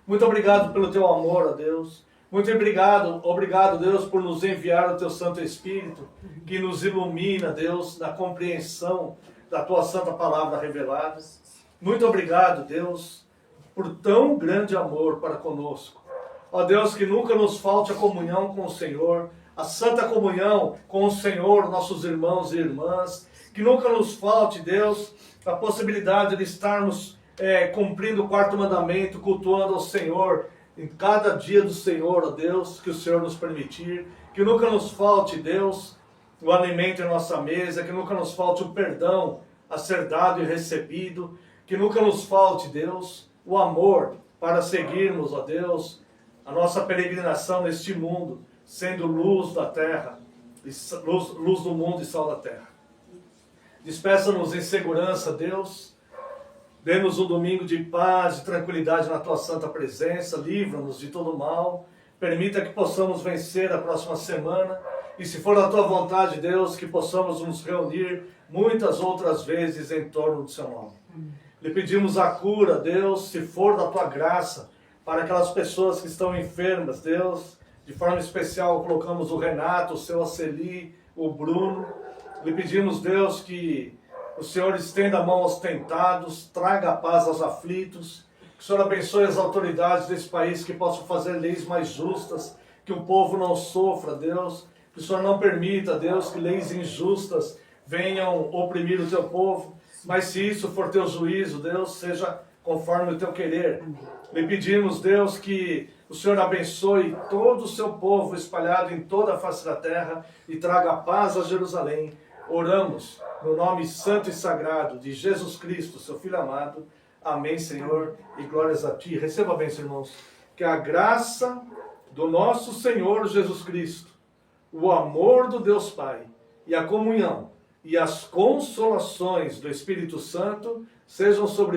Muito obrigado pelo teu amor, ó Deus. Muito obrigado, Deus, por nos enviar o teu Santo Espírito, que nos ilumina, Deus, na compreensão da tua santa palavra revelada. Muito obrigado, Deus, por tão grande amor para conosco. Ó Deus, que nunca nos falte a comunhão com o Senhor, a santa comunhão com o Senhor, nossos irmãos e irmãs. Que nunca nos falte, Deus, a possibilidade de estarmos cumprindo o quarto mandamento, cultuando ao Senhor em cada dia do Senhor, ó Deus, que o Senhor nos permitir. Que nunca nos falte, Deus, o alimento em nossa mesa, que nunca nos falte o perdão a ser dado e recebido, que nunca nos falte, Deus, o amor para seguirmos, ó Deus, a nossa peregrinação neste mundo, sendo luz da terra, luz do mundo e sal da terra. Despeça-nos em segurança, Deus. Dê-nos um domingo de paz e tranquilidade na tua santa presença. Livra-nos de todo mal. Permita que possamos vencer a próxima semana. E se for da tua vontade, Deus, que possamos nos reunir muitas outras vezes em torno do seu nome. Lhe pedimos a cura, Deus, se for da tua graça, para aquelas pessoas que estão enfermas, Deus. De forma especial, colocamos o Renato, o seu Aceli, o Bruno. Lhe pedimos, Deus, que o Senhor estenda a mão aos tentados, traga a paz aos aflitos, Que o Senhor abençoe as autoridades desse país, que possam fazer leis mais justas, que o povo não sofra, Deus. Que o Senhor não permita, Deus, que leis injustas venham oprimir o teu povo. Mas se isso for teu juízo, Deus, seja conforme o teu querer. Lhe pedimos, Deus, que o Senhor abençoe todo o seu povo espalhado em toda a face da terra e traga paz a Jerusalém. Oramos no nome santo e sagrado de Jesus Cristo, seu Filho amado. Amém, Senhor, e glórias a Ti. Receba a bênção, irmãos. Que a graça do nosso Senhor Jesus Cristo, o amor do Deus Pai e a comunhão e as consolações do Espírito Santo sejam sobre vós.